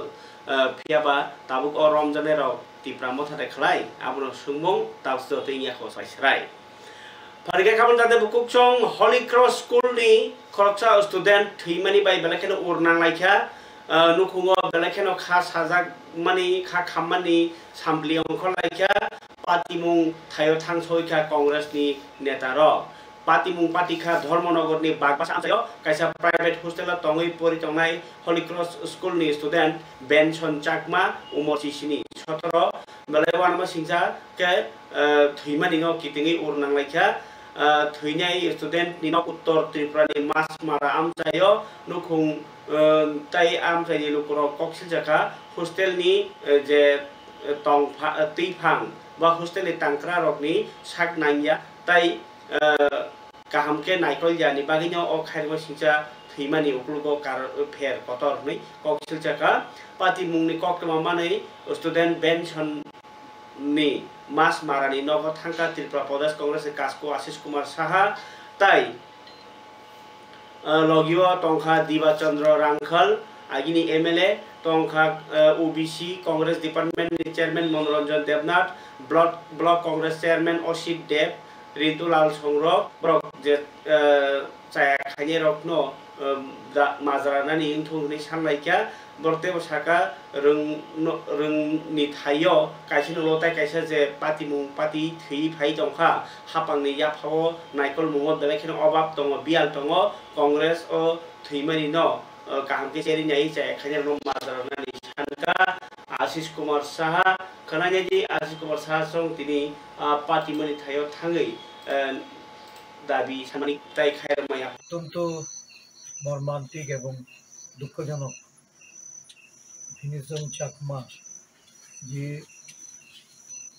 ফিয়াবা তাবুক ও রমজানের তিপ্রা মথাতে খলাই আবুনো সুংমং তাবসো তৈনিয়া খসাইসরাই ফারিকে খাবন তাতে বুকুকচং হলি ক্রস স্কুলनि খরকচা স্টুডেন্ট থैमानि बाय बेलेखेनो उरनांलाइखा नुखुङो बेलेखेनो खा साजाक मानि खा खामानि सामब्लियाव ओंखारलाइखा पार्टीमुं थायो थांसयखा कंग्रेसनि नेता र पार्टीमुं पार्टीखा धर्मनगरनि बागबासा आमसायाव कायसा प्राइवेट हस्टेलाव तङै परितंनाय हली क्रस स्कुलनि स्टुडेन्ट बेनसन चाकमा उमर सिसिनि 17 बेलेवानमा सिंसा के थैमानि न कितिङै उरनांलाइखा थैनाय स्टुडेन्ट नि उत्तर त्रिपुरानि मासमारा आमसायाव नुखुं ताई आमसायनि लुकुराव कक्सिल जाखा हस्टेलनि जे तंग तैफां बा हस्टेलनि तांक्रा रकनि साक नांगिया ताई kahamke naikol jani bagino o khairmo singcha thimani uklugo kar pher kotor nei kok silchaka pati mungni kok mamani student pension ni mas marani nogo thangka Tripura Pradesh Congress kasko Ashish Kumar Saha tai logio tongkha Diba Chandra Rangkhal agini MLA tongkha OBC Congress Department Chairman Manoranjan Devnath Block Congress Chairman Oshit Dev Ritulal Songrok brok je chaya khani rokno mazaranani inthungni sanlaikya borte bosaka rungni thayo kaisino lotai kaisa je patimung pati thui phai tongkha hapangni yaphao naikol mungo belekhin obab tongo bial tongo Congress o thuimani no kahamke cheri nyai chaya khani no mazaranani sanka Ashish Kumar Saha khananya ji Ashish Kumar Saha song tini patimani thayo thangai দাবি সামানিক তাই খায়ের মায়া অত্যন্ত মর্মান্তিক এবং দুঃখজনক ভিনিসন চাকমা যে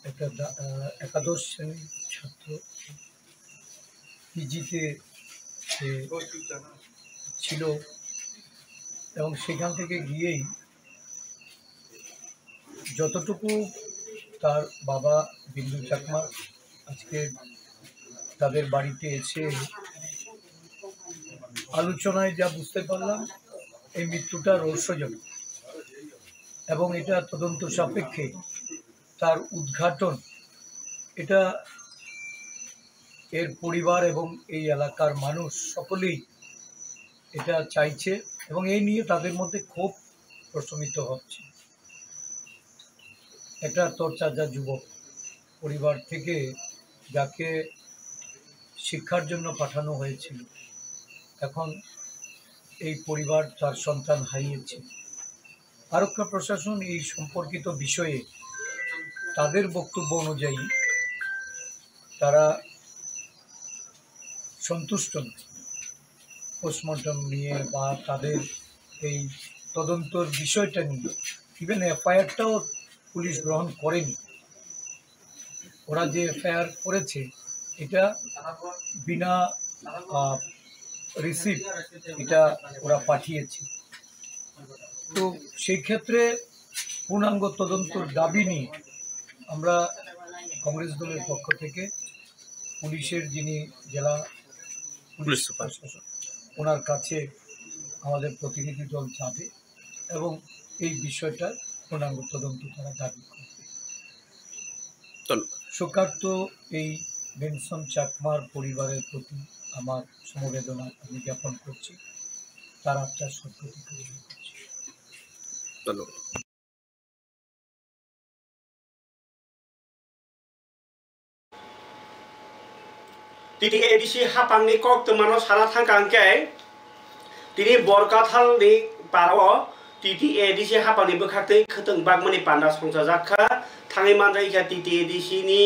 একটা একাদশ শ্রেণীর ছাত্র পিজিতে ছিল এবং সেখান থেকে গিয়েই যতটুকু তার বাবা বিন্দু চাকমা আজকে তাদের বাড়িতে এসে আলোচনায় যা বুঝতে পারলাম এই মৃত্যুটা রহস্যজনক এবং এটা তদন্ত সাপেক্ষে তার উদ্ঘাটন এটা এর পরিবার এবং এই এলাকার মানুষ সকলেই এটা চাইছে এবং এই নিয়ে তাদের মধ্যে ক্ষোভ প্রশমিত হচ্ছে। একটা তরতাজা যুবক পরিবার থেকে যাকে শিক্ষার জন্য পাঠানো হয়েছিল এখন এই পরিবার তার সন্তান হারিয়েছে। আরক্ষা প্রশাসন এই সম্পর্কিত বিষয়ে তাদের বক্তব্য অনুযায়ী তারা সন্তুষ্ট পোস্টমর্টম নিয়ে বা তাদের এই তদন্তর বিষয়টা নিয়ে ইভেন এফআইআরটাও পুলিশ গ্রহণ করেনি। ওরা যে এফআইআর করেছে এটা বিনা রিসিপ্ট এটা ওরা পাঠিয়েছে। তো সেই ক্ষেত্রে পূর্ণাঙ্গ তদন্তর দাবি নিয়ে আমরা কংগ্রেস দলের পক্ষ থেকে পুলিশের যিনি জেলা পুলিশ সুপার ওনার কাছে আমাদের প্রতিনিধি দল যাবে এবং এই বিষয়টা পূর্ণাঙ্গ তদন্ত তারা দাবি করবে। শোকার্ত এই বেনসন চাকমার পরিবারের প্রতি আমার সমবেদনা আমি জ্ঞাপন করছি, তার আত্মার সদ্গতি কামনা করছি। ধন্যবাদ। তিনি এডিসি হাপাংনি কক্তমানো সারা থাঙ্কাংকে তিনি বরকাথালনি পারাও টিটি এডিসি হাপাংনি বখাতে খতং বাগমানি পান্ডা সংसा जाखा थाङै मानजायखा टिटी एडिसि नि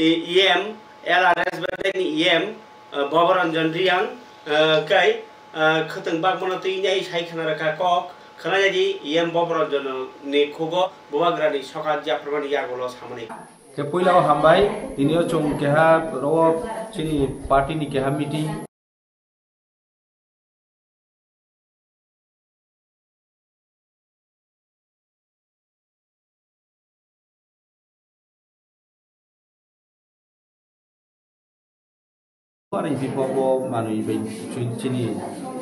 इएम एलआरएस बायनि इएम बबरन्जन रियां कै खतं बागमनो तैनाय सायखनारखा कक खनायादि इएम बबरन्जन नि खुगो बुवाग्रानि सका जाफरमानि यागलो सामने के पहिलाव हामबाय दिनियो चों केहा रो चिनि पार्टीनि केहा मिटिं Para ibu manui bayi cini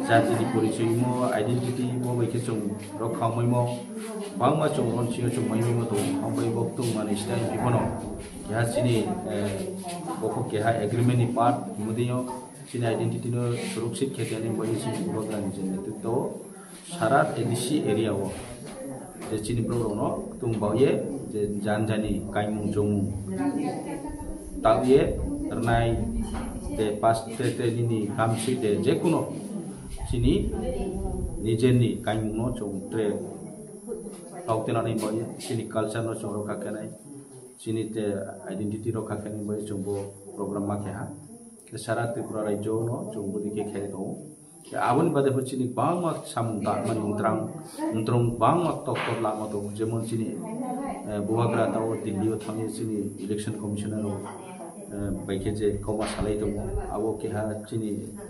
jati di polisi mo identity mo bayi kecung rokam mo bang ma cung on cio cung mai mo tu ambai bok tu mani stai ibu no kya cini boko kya agreement ni part mudiyo cini identity no suruksit kaya ni bayi cini program cini tu to syarat edisi area wo je cini program no tung baye je janjani kaimung jomu tahu ye ternai te pas te ini kamsi te jekuno sini nijeni kaimung no cung tre taute na ni boy sini culture no cung roka kenai sini te identity roka kenai boy cung bo program ma kya ke syarat Tripura rajyo no cung bo dike khe do ke abon bade ho sini bang mak samung da mani untrang bang mak tok tok la ma to jemon sini buhagra taw Delhi o thamye sini election commissioner बाइके जे कमा सालाय दङ आबो केहा चिनि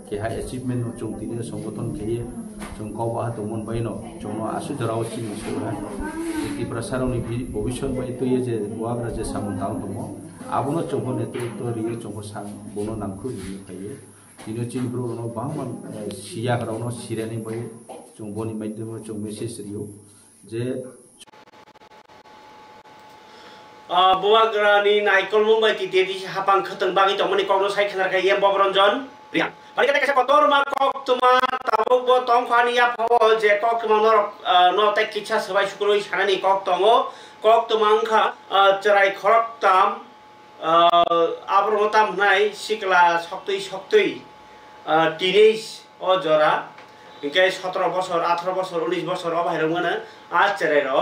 केहा achievement जों दिनै संगठन खेये जों कबा दमन बायनो जों आसु जराव चिनि सुरा कि प्रसारनि भविष्यत बाय तये जे वाग्रा जे सामन्ताव दङ आबोनो जोंखौ नेतृत्व रियो जोंखौ सान बोनो नामखौ रियो फायो दिनै चिन ब्रोनो बांमान सिया हरावनो सिरानि बाय जों बनि माध्यम जों मेसेज रियो जे बुवाग्रानि नाइकल मुंबाई ति देदि हापां खतन बागि तमनि कौनो साइखेनार का येम बबरंजन रिया बारि कते कसे कतर मा कक तुमा ताबो बो तम खानि या फव जे कक तुमा न तै किछा सबाय सुकुरइ सानानि कक तंगो कक तुमांखा चराय खरक ताम आब्रमताम नाय सिकला शक्तै टिनेज अ जरा इनके 17 বছর 18 বছর 19 বছর अबायरमोन आज चेरायरो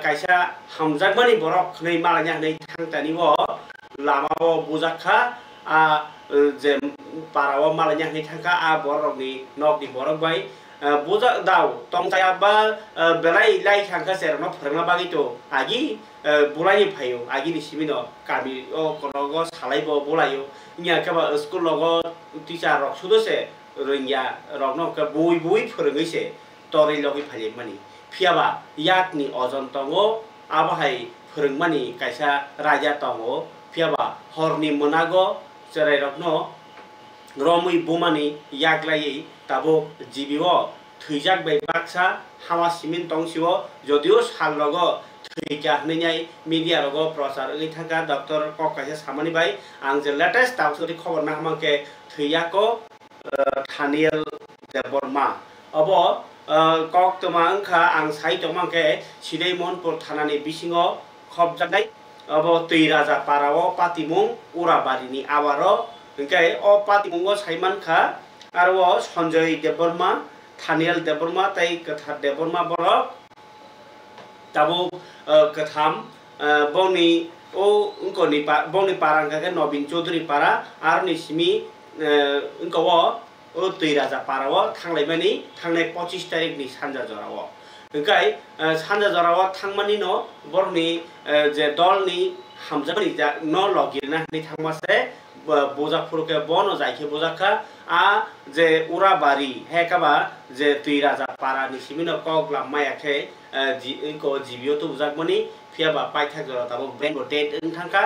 कायसा हामजागमानि बरक नै मालानि नै थांतानिबो लामाबो बुजाखा आ जे पाराव मालानि नै थांका आ बरकनि नकनि बरक बाय बुजा दाव तंताया बा बेलाय लाई थांका सेरनो फोरंना बागितो आगि बुलायनि फायो आगिनि सिमिनो काबि ओ कोनगो सालायबो बुलायो इया केबा स्कुल लगो टीचार रक सुदोसे रोंया रगनो के बुई फोरोंगैसे तरै लगै फाले मानि फियाबा याकनि अजन तंगो आबाहाय फोरोंमानि कायसा राजा तंगो फियाबा हरनि मोनागो चराय रगनो रमै बुमानि याकलायै ताबो जिबिओ थैजाक बाय बाक्सा हावा सिमिन तंसिओ जदिओ साल लगो थैका हनैनाय मीडिया लगो प्रचार गै थाका डॉक्टर क कायसा सामानि बाय आं जे लेटेस्ट तावसरि खबर ना हामाके थैयाको थानियल देबरमा अब कक तमांखा आं साइ तमांके सिदै मनपुर थानानि बिसिङो खबजानाय अब तै राजा पाराव पातिमुं उराबारिनि आवारो ओंखाय अ पातिमुंगो साइमानखा आरो सञ्जय देबरमा थानियल देबरमा तै कथा देबरमा बर ताबो कथाम बौनि ओ उनकोनि बौनि पारांगा के नवीन चौधरी पारा आरो निसिमी उनको ओ तै राजा पाराव थांलायमानि थांनाय 25 तारिखनि सानजा जराव ओंखाय सानजा जराव थांमानि न बरनि जे दलनि हामजानि न लगिरना नि थांमासे बोजाफुरके बन जायखे बोजाखा आ जे उराबारी हेकाबा जे तै राजा पारानि सिमिनो कगला मायाखे इनको जिबियो तो बुजाकमानि फियाबा पाइथा जरा ताबो बेंगो डेट थांका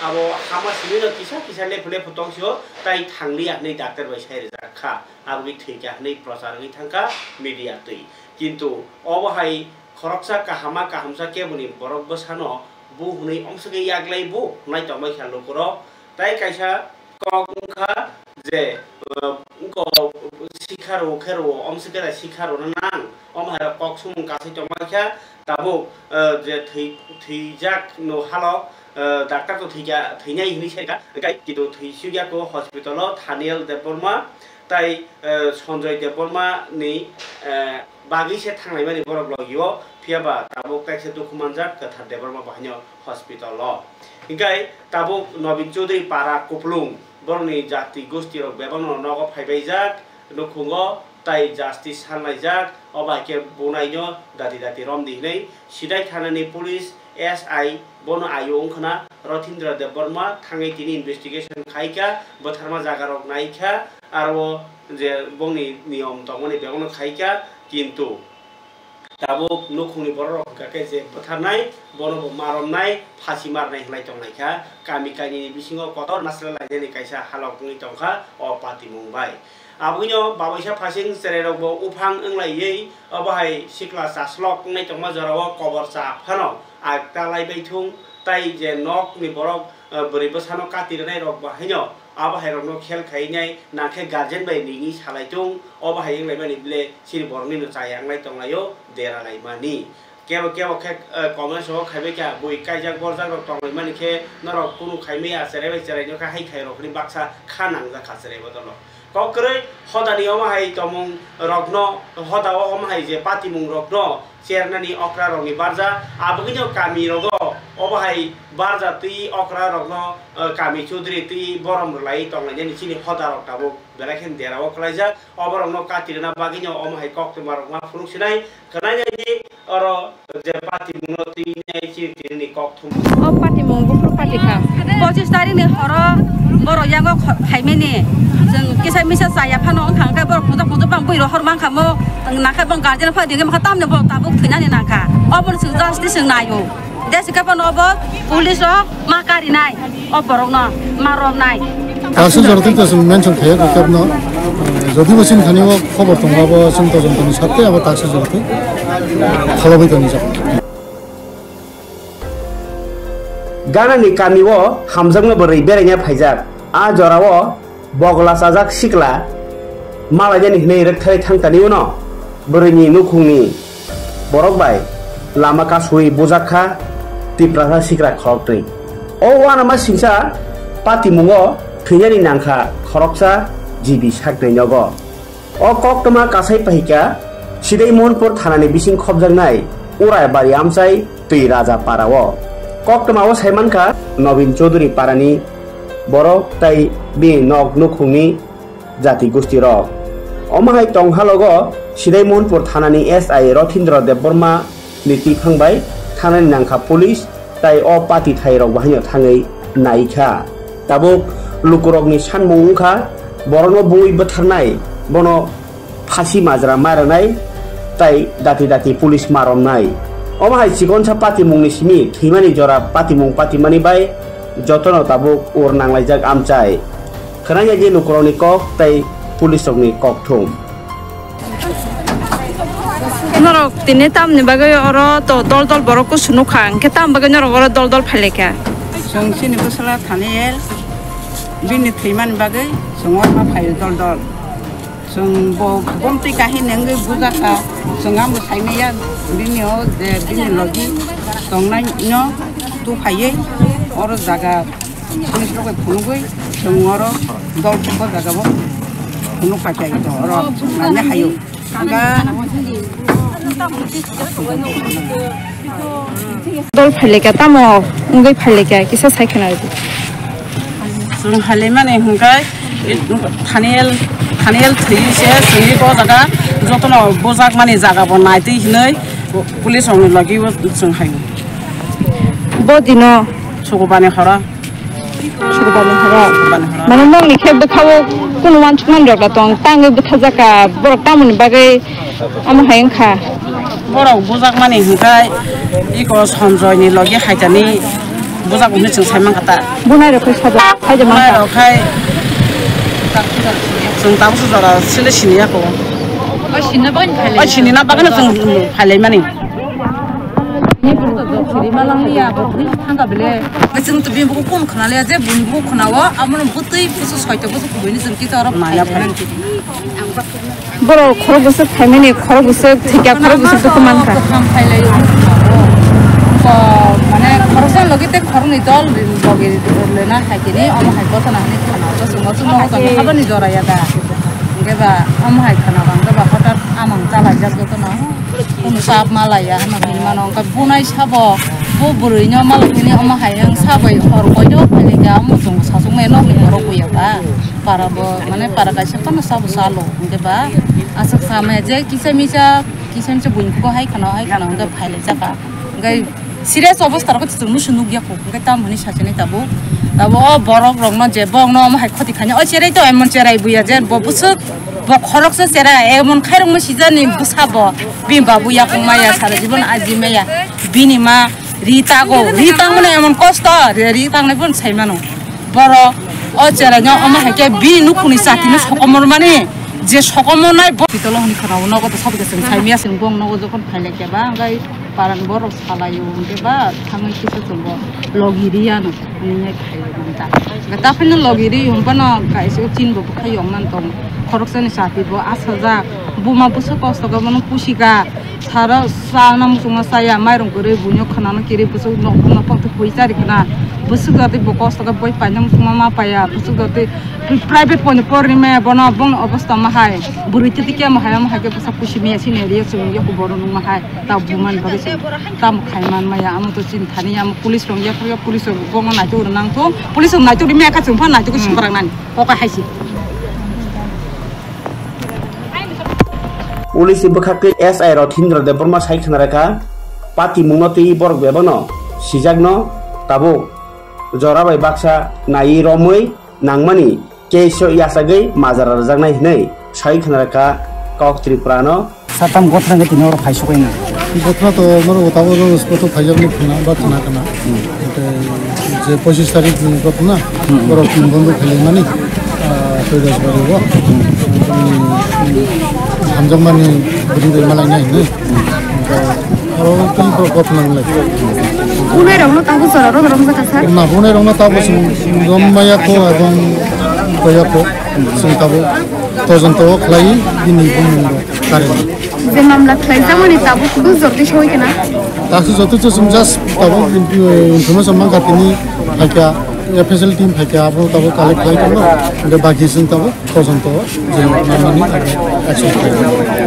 आबो हामा सिमिनो किसा लेफले फतंसियो ताइ थांलिया नै डाक्टर बाय साइरे जाखा आबो थैका नै प्रचार नै थांका मीडिया तै किन्तु अबहाय खरकसा काहामा काहामसा केबुनि बरक बसानो बु हुनै अंसगे यागलाय बु नाय तमै खालो करो ताइ कायसा कगखा जे उनको शिखारो खेरो अंसगे शिखारो नां अमहारा कक्सुम कासै तमाखा ताबो जे थैजाक नो हालो डाक्टर तो थैनाय हिनि सेका गाय किदो थैसियाको हस्पिटाल थानियल देबरमा ताइ सञ्जय देबरमा नि बागिसे थांनाय माने बरक लगियो फियाबा ताबो कायसे दुखुमानजाक कथा देबरमा बाहायनो हस्पिटाल इगाय ताबो नवीन चौधरी पारा कुपलुं बरनि जाति गोष्ठी रक बेबानो नगो फाइबायजाक नखुंगो ताइ जास्टिस सानलायजाक अबाके बनायनो दाति रमदिनै सिदाय थानानि पुलिस एसआई बनो आयो अंखना रथिन्द्र देबबर्मा थाङै तिनि इन्वेस्टिगेशन खाइका बथारमा जागारक नाइखा आरो जे बंनि नियम तमनि बेगनो खाइका किन्तु ताबो नखुंनि बरक काके जे बथारनाय बनो मारमनाय फासि मारनाय हलाय तंनायखा कामिकानि बिसिङो कतर नासला लायनि कायसा हालकनि तंखा अ पाति मुंबाय आबुनो बावैसा फासिं सेरेरबो उफां अंलायै अबाहाय सिक्ला सास्लक नै तंमा जराव कबर सा फानो आगतालाय बैथुं ताइ जे नकनि बरक बोरैबसानो कातिरनाय रक बाहायनो आबाहाय रकनो खेल खायनाय नाखे गार्जेन बाय निनि सालायथुं अबाहाय अंलायमानि ब्ले सिरि बरनि न चायांलाय तंलायो देरालाय मानि केव खे कमेन्स हो खाइबेका बुइ काइजाक बरजाक रक तंलायमानि खे नरक कुनु खाइमेया सेरेबाय सेरायनो का हाइ खाइ रकनि बाक्सा खानां जा खासेरेबो दल कक्रै हदानि अमाहाय तमुं रग्न हदाव अमाहाय जे पातिमुं रग्न चेरनानि अक्रा रंनि बारजा आबगिनो कामी रग अबाहाय बारजा तुई अक्रा रग्न कामी चौधरी तुई बरम लाई तंलायनि सिनि हदा रक्ताबो बेलाखेन देराव खलायजा अबरंनो कातिरना बागिनो अमाहाय कक्तमा रगमा फुनुसिनाय खनायनि अर जे पातिमुं तुई नै चिरतिनि कक्थुम पातिमुं गुफुर पातिखा 25 तारिखनि हर बर' यागो हाइमेनि जों किसाय मिसा जाया फानो खांगा बर' फुजा फुजा बां बैरो हरमां खामो नाखा बां गार्जेन फादिगे माखा तामने बर' ताबो थैनानै नाखा अबन जों जास्टिस जों नायो देसिका अब पुलिस मा कारिनाय अबरनो मारनाय दासो जरथै जों मेनसन खाया गकबनो जदि बसिन खानिव खबर दंबाबो जों तजन्तनि साथे अब दासो जरथै खालाबाय दनि जा गानानि कामिवो हामजांनो बोरै बेरायना फाइजाक आ जरावो बगला साजाक सिकला मालायनि हिनै रखथाय थांतानि उनो बोरैनि नुखुंनि बरक बाय लामा कासुई बोजाखा तिप्रासा सिकरा खरक्तै ओ वानामा सिंसा पाति मुंगो थैनानि नांखा खरकसा जिबि साकनै नगो ओ कक्तमा कासाय पाहिका सिदै मनपुर थानानि बिसिं खबजांनाय उराय बारि आमसाय तै राजा पारावो कक्तमावो साइमानका नवीन चौधुरी पारानि बरक ताई बि नग नुखुंनि जाति गोष्ठी रक अमाहाय तंहालगो सिदै मनपुर थानानि एसआई रथीन्द्र देबबर्मा नीति फांबाय थानानि नांखा पुलिस ताई अ पाति थाइ रक बाहायनो थाङै नायखा ताबुक लुकुरकनि सानमुंखा बरनो बुङै बोथारनाय बनो फासि माजरा मारनाय ताई दाति दाति पुलिस मारमनाय अमाहाय सिगनसा पाति मुंनि सिमी थैमानि जरा पाति मुं पाति मानि बाय जतन ताबुक उर नांलायजाक आमचाय खोनाया जे लुकुरकनि कक ताई पुलिस रकनि कक थुम नरक तिने तामनि बागै अरो तो दल दल बरकु सुनुखा अंके ताम बागै नरक अरो दल दल फालेका जों सिनि बोसला थानेल बिनि थैमानि बागै जों मा फाइल दल दल जों बमति काहि नंगै बुजाखा जों आम साइनाया बिनिओ जे बिनि लगी दंनाय न तु फायै अरो जागा पुलिस लोगै फुनुगै जों अरो दल को जागाबो फुनु फाचाय तो अरो नाने हायो दल फालेका तामो उंगै फालेका किसा साइखना जों हाले माने हुंगाय थानेल थैसे जोंनि को जागा जतन बोजाक माने जागा बनायतै हिनै पुलिस आउनु लागि जों हायो बदिनो सुगबाने हरा माने मंनि खेब खावो कुनु मानसि मानजोगा दं ताङै बोथाजाका बर तामुनि बागै आम हायंखा बर बोजाक माने हुंगाय इको सन्जयनि लागि हायतानि बोजाक उनि जों साइमान खाता बुनाय रखै साबा हायजे मा रखाय जों दाबो जरा सिले सिनियाखौ सिना बागै फाले सिनिना बागै जों फाले माने मालांनिया बखै थांगा बेले जों त बिमबो कम खनाले जे बुनबो खनाव आमन बुतै फुसु सयतो बुसु खुबैनि जों कि तर माया फाले बर खरगुसु थाइमेनि खरगुसु थिका खरगुसु दुखमानखा खाम फाइले माने खरसा लगेते खरनि दल लगे लेना थाकिनि अम हाय बतना नि खाना तो सुंग सुंग तो खाबानि जराया दा गेबा अम हाय खाना बांगा हठात आमं जाला जागो तो ना उन साब मालाया हानि मानो का बुनाय साबो बो बुरैनो मालखिनि अम हायं साबै हर गयो फालिगा मुजों सासुंनाय न हर गयो बा पाराबो माने पारा गायसे तो साबो सालो गेबा आसा खामे जे किसेमिसा बुनखो हाय खाना गा फाइले जाका gai serious অবস্থা রাখতে তুমি শুনু গিয়া কো গে তাম হনি সাজনে তাবো বরক রং ন যে বং ন হাই খতি খানি ও চেরাই তো এমন চেরাই বুয়া যে ববুসু বখরক সে চেরা এমন খাইরং ম সিজানি বুসাবো বিমবা বুয়া কো মায়া সারা জীবন আজি মায়া বিনি মা রিতাগো রিতাং মানে এমন কষ্ট রিতাং নাই বন সাইমানো বড় ও চেরা ন আমা হাকে বি নুকুনি সাতিনি সকমর মানে যে সকমনাই বিতল হনি খানাও নগদ সবকে সাইমিয়া সিং গং নগদ যখন ফাইলে কেবা গাই paran borok salayo ngeba thangai kisa chungbo logiria no ni khayo manta gata phina logiri umpana kaise chinbo khayong nan tong khoroksani sati bo asaja buma busa kosto ga mano pusika sara sanam sunga saya mairong gore bunyo khana na kire busu no na pakte poisari kana busu gate bo kosto ga boi panjang sunga ma paya busu gate private pon porni me bona bon obostha ma hai buriti tikya ma hai ma ha ke busa pushi me sine riya chung ya ko boron ma hai ta buman ba tam khaiman maya am to chin thani am police rong ya police bong na tu nang thong police na tu me ka chung pha na tu ko simparang nan ko ka haisi police बखाके SI Rathindra Debbarma साइखनाराका पाति मुंगति बरक बेबनो सिजागनो Tabo जराबाय Baksa नायि रमै nangmani keisho yasagai mazar rajangnai hinai sai khanaraka kok Tripurano satam gotna ngai tinor phaisho kaina gotna to nor otabo to phaijabni khuna ba thana kana je 25 tarik gotna boro bondhu khali mani toidas baribo hamjamani budi malai nai ne aro kin pro gotna ngai bunai rongno tabu soraro romja kasar na bunai rongno tabu rommaya ko ebong koya ko singtabo tojonto khlai dini bumundo kare যে মামলা খাইজামনি তাবু শুধু জলদি সই কেনা তাসু যতটো সুমজাস তাবু information মান কাটিনি ফাইকা FSL team ফাইকা আবো তাবু কালেক্ট খাই করলো এন্ড বাকি সিন তাবু পর্যন্ত যে মাননি অ্যাকশন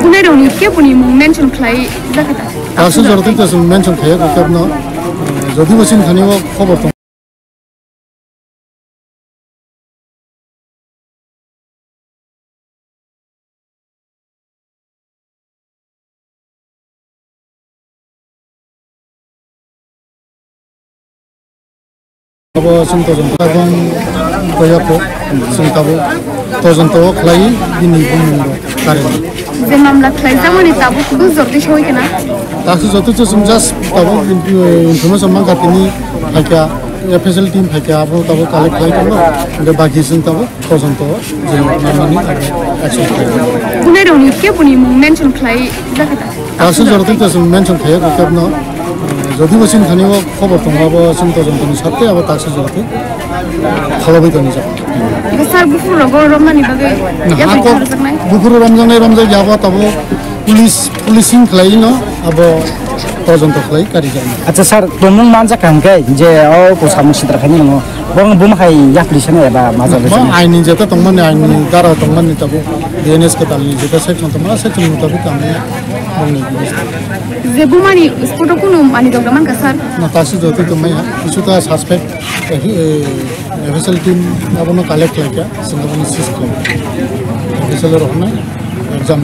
পুনে রনি কে পুনি মেনশন খাই জাকাতা তাসু যতটো মেনশন খাই করতেন যদি বসিন খানিও খবর তো abo sing tojonto ebong koya ko singtabo tojonto khlai dini bumundo kare যে মামলা খাইজামনি তাবু শুধু জলদি সই কেনা তাসু যতটো সুমজাস তাবু ইনফরমেশন মান কাটিনি ফাইকা এফএসএল টিম ফাইকা আবো তাবু কালেক্ট খাই করলো এন্ড বাকি সিন তাবু পর্যন্ত যে মাননি অ্যাকশন পুনে রনি কে পুনি মেনশন খাই জাকাতা তাসু যতটো মেনশন খাই করতেন যদি বসিন খানিও খবর তোমাবো সিন তজন্তনি সাথে আবার তাসু জরতে খলবই তনি যাব স্যার বুফুর রমজানি বাগে বুফুর রমজান যাব তবে পুলিশিং খাই ন আবো তজন্ত খাই কারি যাব আচ্ছা স্যার তোমন মানজা কাঙ্কাই যে ও পোসাম সিদ্রা খানি ন বং বুমখাই ইয়াপ্লিশনে এবা মাজা বা আইনি যেটা তংমানে আইনি দ্বারা তংমানে তবে ডিএনএস কে তালনি যেটা সেকশন তোমরা সেকশন মুতাবিক আমি বংনি যে বুমানি স্পটো কোনো মানি দগমান কা স্যার না তাসু যত তুমি কিছুটা সাসপেক্ট এফএসএল টিম আবনো কালেক্ট লাইকা সিঙ্গাবনি সিস্টেম এফএসএল রহনা एग्जाम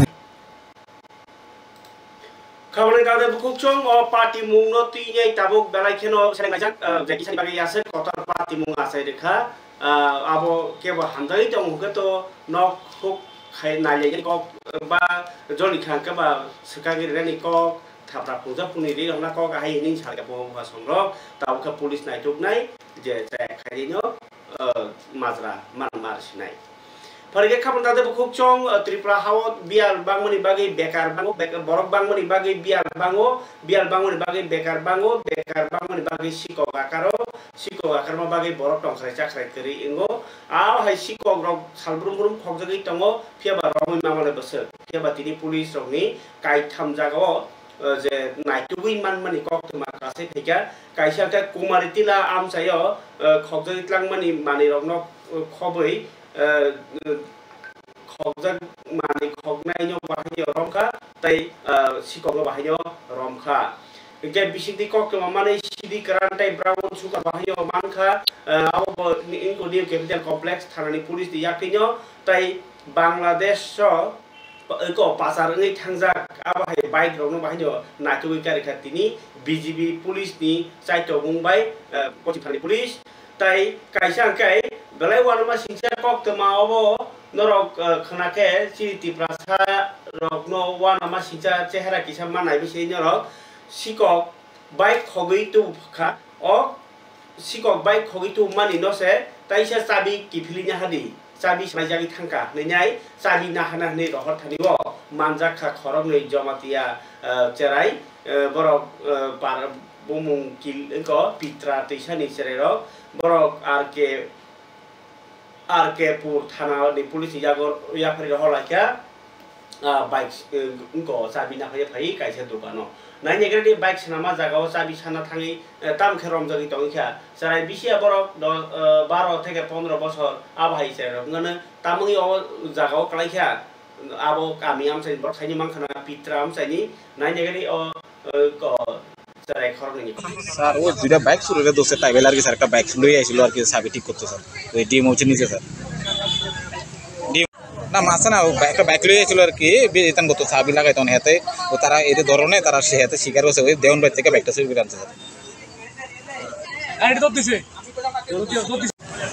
খাবলে গাদে বুকুচং ও পার্টি মুংনো তুইয়ে তাবুক বেলাইখেনো সেরেঙ্গাজাক জাকিসানি বাগে আছে কতর পার্টি মুং আছে রেখা আবো কেবো হামদাই দং হুকেতো নক হুক খাই নাইলে কক বা জলি খাঙ্কা বা সকাগি রেনি কক থাপরা পুজা পুনি রি হনা কক আই নিন সারকা বো বা সংরো তাবুকা পুলিশ নাই টুক নাই যে খাইনো মাজরা মানমার Sinai Pergi kapan tadi bukucong Tripura hawat biar bangun bagi bekar bango borok bangun bagi biar bangun bagi bekar bangun bagi siko akaro bagi borok tong serai cakrai keri ingo hai siko rok salbrum brum khokjagi tongo piaba romi mamale besel piaba tini pulis rokni kai tham jago je naitugui mani kok tuma kase phika kaisa ka kumaritila am sayo khokjagi tlang mani rokno khoboi khokjak mani khoknaino bahaya romkha tai sikokno bahaya romkha ke bisikti kok mane sidi karantai brown suka bahaya mankha abo inko new capital complex thanani police di yakino tai bangladesh ko pasar ngai thangjak abahai bike rokno bahaya natui karikha tini BGB police ni saito mumbai kochipani police tai kaisa kai belai wanama singsa kok tama obo norok khanake chiti prasa rokno wanama singsa chehra kisa manai bisi norok sikok bike khogui tu kha o sikok bike khogui tu mani no se taisa sabi kifilinya hadi sabi samajagi thangka nenai sabi nahana ne rohor thanibo manjakha khorok nei jamatia cherai borok par bumung kil ko pitra tisani serero borok RK pur thana ni police jagor ya phari holaka bike ko sabi na phai phai kaisa dukano nai negre di bike sanama jagao sabi sana thangi tam kherom jagi tongkha sarai bisia borok 12 থেকে 15 বছর আবহাই সেরক ngana tamungi o jagao klaikha abo kami am sai borok saini mangkhana pitram saini nai negre o ko sir ও দুইটা bike শুরু করে দোষে টাইবেল আর কি sir একটা bike লই আইছিল আর কি সাবি ঠিক করতে স্যার ওই ডিম হচ্ছে নিচে স্যার ডিম না মাছ না একটা বাইক লই আইছিল আর কি বেতন কত সাবি লাগাই তখন হেতে ও তারা এই ধরনে তারা সে হেতে শিকার হচ্ছে ওই দেওন বাই থেকে বাইকটা চুরি করে আনছে স্যার আর এটা তো দিছে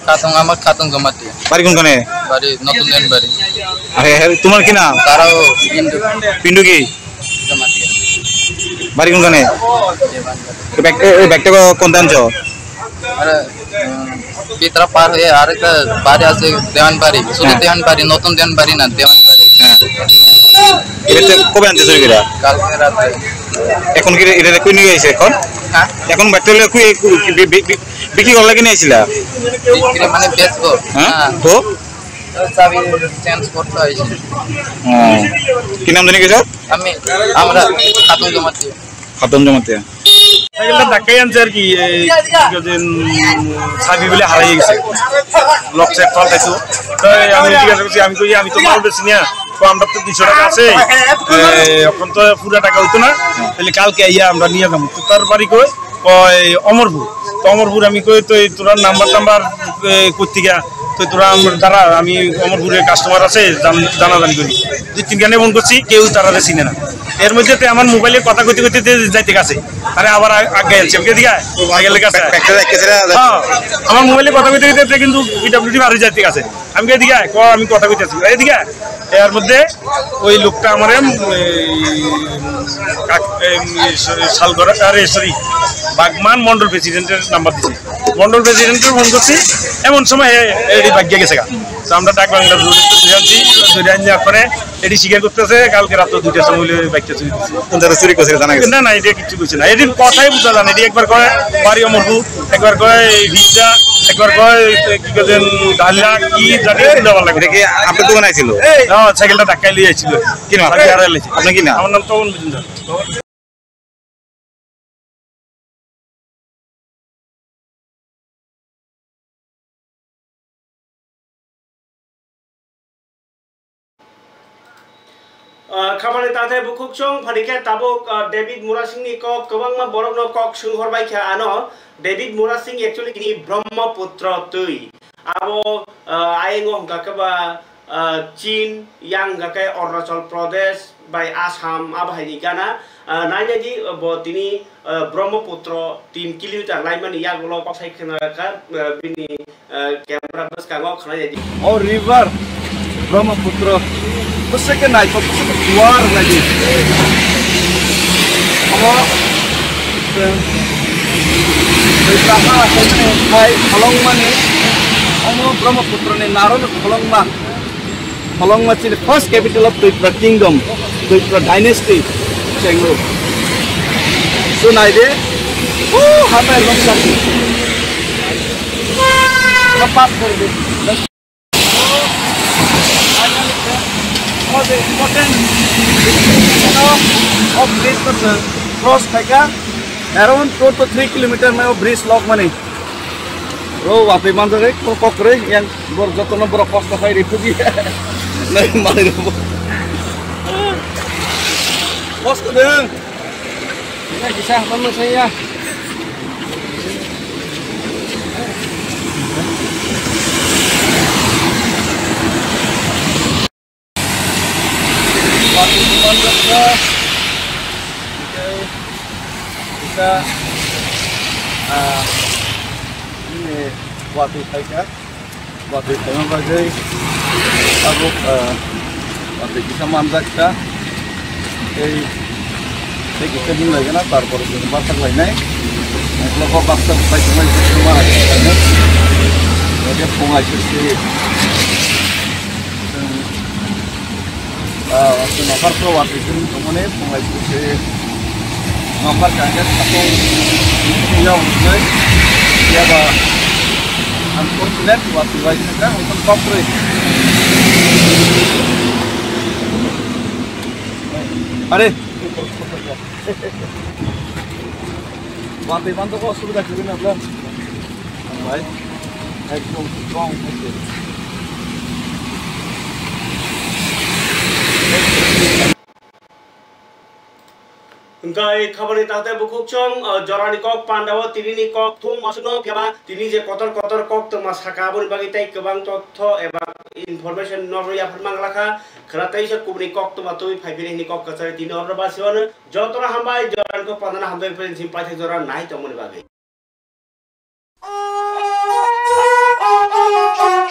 খাতুন আমার খাতুন জমাতি বাড়ি কোনখানে বাড়ি নতুন দেন বাড়ি আরে তোমার কি নাম তারাও পিন্টু কি জমাতি বাড়ি কোনখানে ব্যাগটা কোন আনছো আরে ভিতরা পার হয়ে আরেকটা বাড়ি আছে দেওয়ান বাড়ি শুধু দেওয়ান বাড়ি নতুন দেওয়ান বাড়ি না দেওয়ান বাড়ি এটা কবে আনতে চুরি করে কালকে রাতে এখন কি এটা কই নিয়ে আইছে এখন হ্যাঁ এখন ব্যাগটা বিক্রি করলে কি নিয়েছিলা মানে বেচবো হ্যাঁ তো চাবি চেঞ্জ করতে হয়েছে কি নাম জানি গেছো আমরা খাতুন জমাতি খাতুন জমাতি সাইকেলটা ধাক্কাই আনছে আর কি চাবি বলে হারাই গেছে লক সেট পাল্টাইছো আমি জিজ্ঞাসা করছি আমি কই আমি তো মাল বেশি না তো আমরা তো 200 টাকা আছে এখন তো পুরো টাকা হইতো না তাহলে কালকে আইয়া আমরা নিয়ে যাবো তো তার বাড়ি কই অমরপুর তো অমরপুর আমি কই তো তোরা নাম্বার করতে গিয়া তো তোরা আমার দ্বারা আমি অমরপুরের কাস্টমার আছে জানাজানি করি 2-3 গানে ফোন করছি কেউ তারা চিনে না এর মধ্যে আমার মোবাইলে কথা কইতে কইতে যাইতে গেছে আরে আবার আগে আনছি আমাকে দিকে সাইকেলের কাছে আমার মোবাইলে কথা কইতে কইতে কিন্তু পিডব্লিউডি বাড়ি যাইতে গেছে আমি এদিকে আমি কথা কইতেছি এদিকে এর মধ্যে ওই লোকটা আমার শালগড়া আরে সরি বাগমান মন্ডল প্রেসিডেন্টের নাম্বার দিচ্ছে মন্ডল প্রেসিডেন্টের ফোন করছি এমন সময় এটি ভাগ্যে গেছে গা তো আমরা ডাক বাংলা আনছি ওখানে এটি স্বীকার করতেছে কালকে রাত 2টার সময় বাইকটা চুরি করছে কোন জায়গায় চুরি করছে জানা গেছে না এটা কিছু কইছে না এটির কথাই বুঝা জানে এটি একবার কয় বাড়ি অমরপুর একবার কয় ভিজা একবার কয় কি করেন ডালিয়া কি জানি দেওয়ার লাগে কি আপনার দোকানে আইছিল হ্যাঁ সাইকেলটা ধাক্কাই লিয়ে আইছিল কি নাম আপনি কি নাম আমার নাম তপন মজুমদার खामानि ताथाय बुखुकचों फारिके ताबुक डेविड मुरासिंहनि कक गोबांमा बरकनो कक सोंहरबाय आनो डेविड मुरासिंह एक्चुअली किनि ब्रह्मपुत्र तुई आबो आयेंगो गाकबा चीन यां गाके अरुणाचल प्रदेश बाय आसाम आबाहायनि गाना नायनायदि तिनि ब्रह्मपुत्र 3 किलोमीटर लाइमानि यागलो कसायखनाका बिनि कैमरा बस कागो खनायदि और river Brahmaputra Pusaka naik, pusaka keluar lagi. Kalau bersama saya hai Kholongma ni, Omo Brahmaputra ni Naron Kholongma. Kholongma is the first capital of Tripura Kingdom, Tripura Dynasty, Chengru. So naide, hamai lomsaki. Lepas kerja. The important of bridge person cross thaika around 2 to 3 kilometer में वो bridge lock मने रो वापे मान दे को पकड़े yang bor jotono bor cost khai ripugi नहीं मारे रो cost they ini kisah teman saya kita ini waktu saya bagai aku waktu kita mandat kita kita ni lagi na tarpor kita pasang lagi naik kalau kau pasang baik cuma itu cuma jadi pungai sih waktu nomor pro waktu itu kemudian mulai itu nomor kangen atau yang mulai dia bah unfortunate waktu lagi kan untuk corporate ada waktu bantu kau sudah kirim apa baik ekor kong Enggak, khabar tahtay bukhukchong jorani kok pandawa tirini kok thum masukno keba tini je kotor kok toma sakabon bagi tai kebang totho eba information norro ya phirmang lakha kharatai se kubni kok toma tui phaibini ni kok kachari tini orro basion jotora hambai joran ko pandana hambai pen simpai joran nai tomoni bagi Thank you.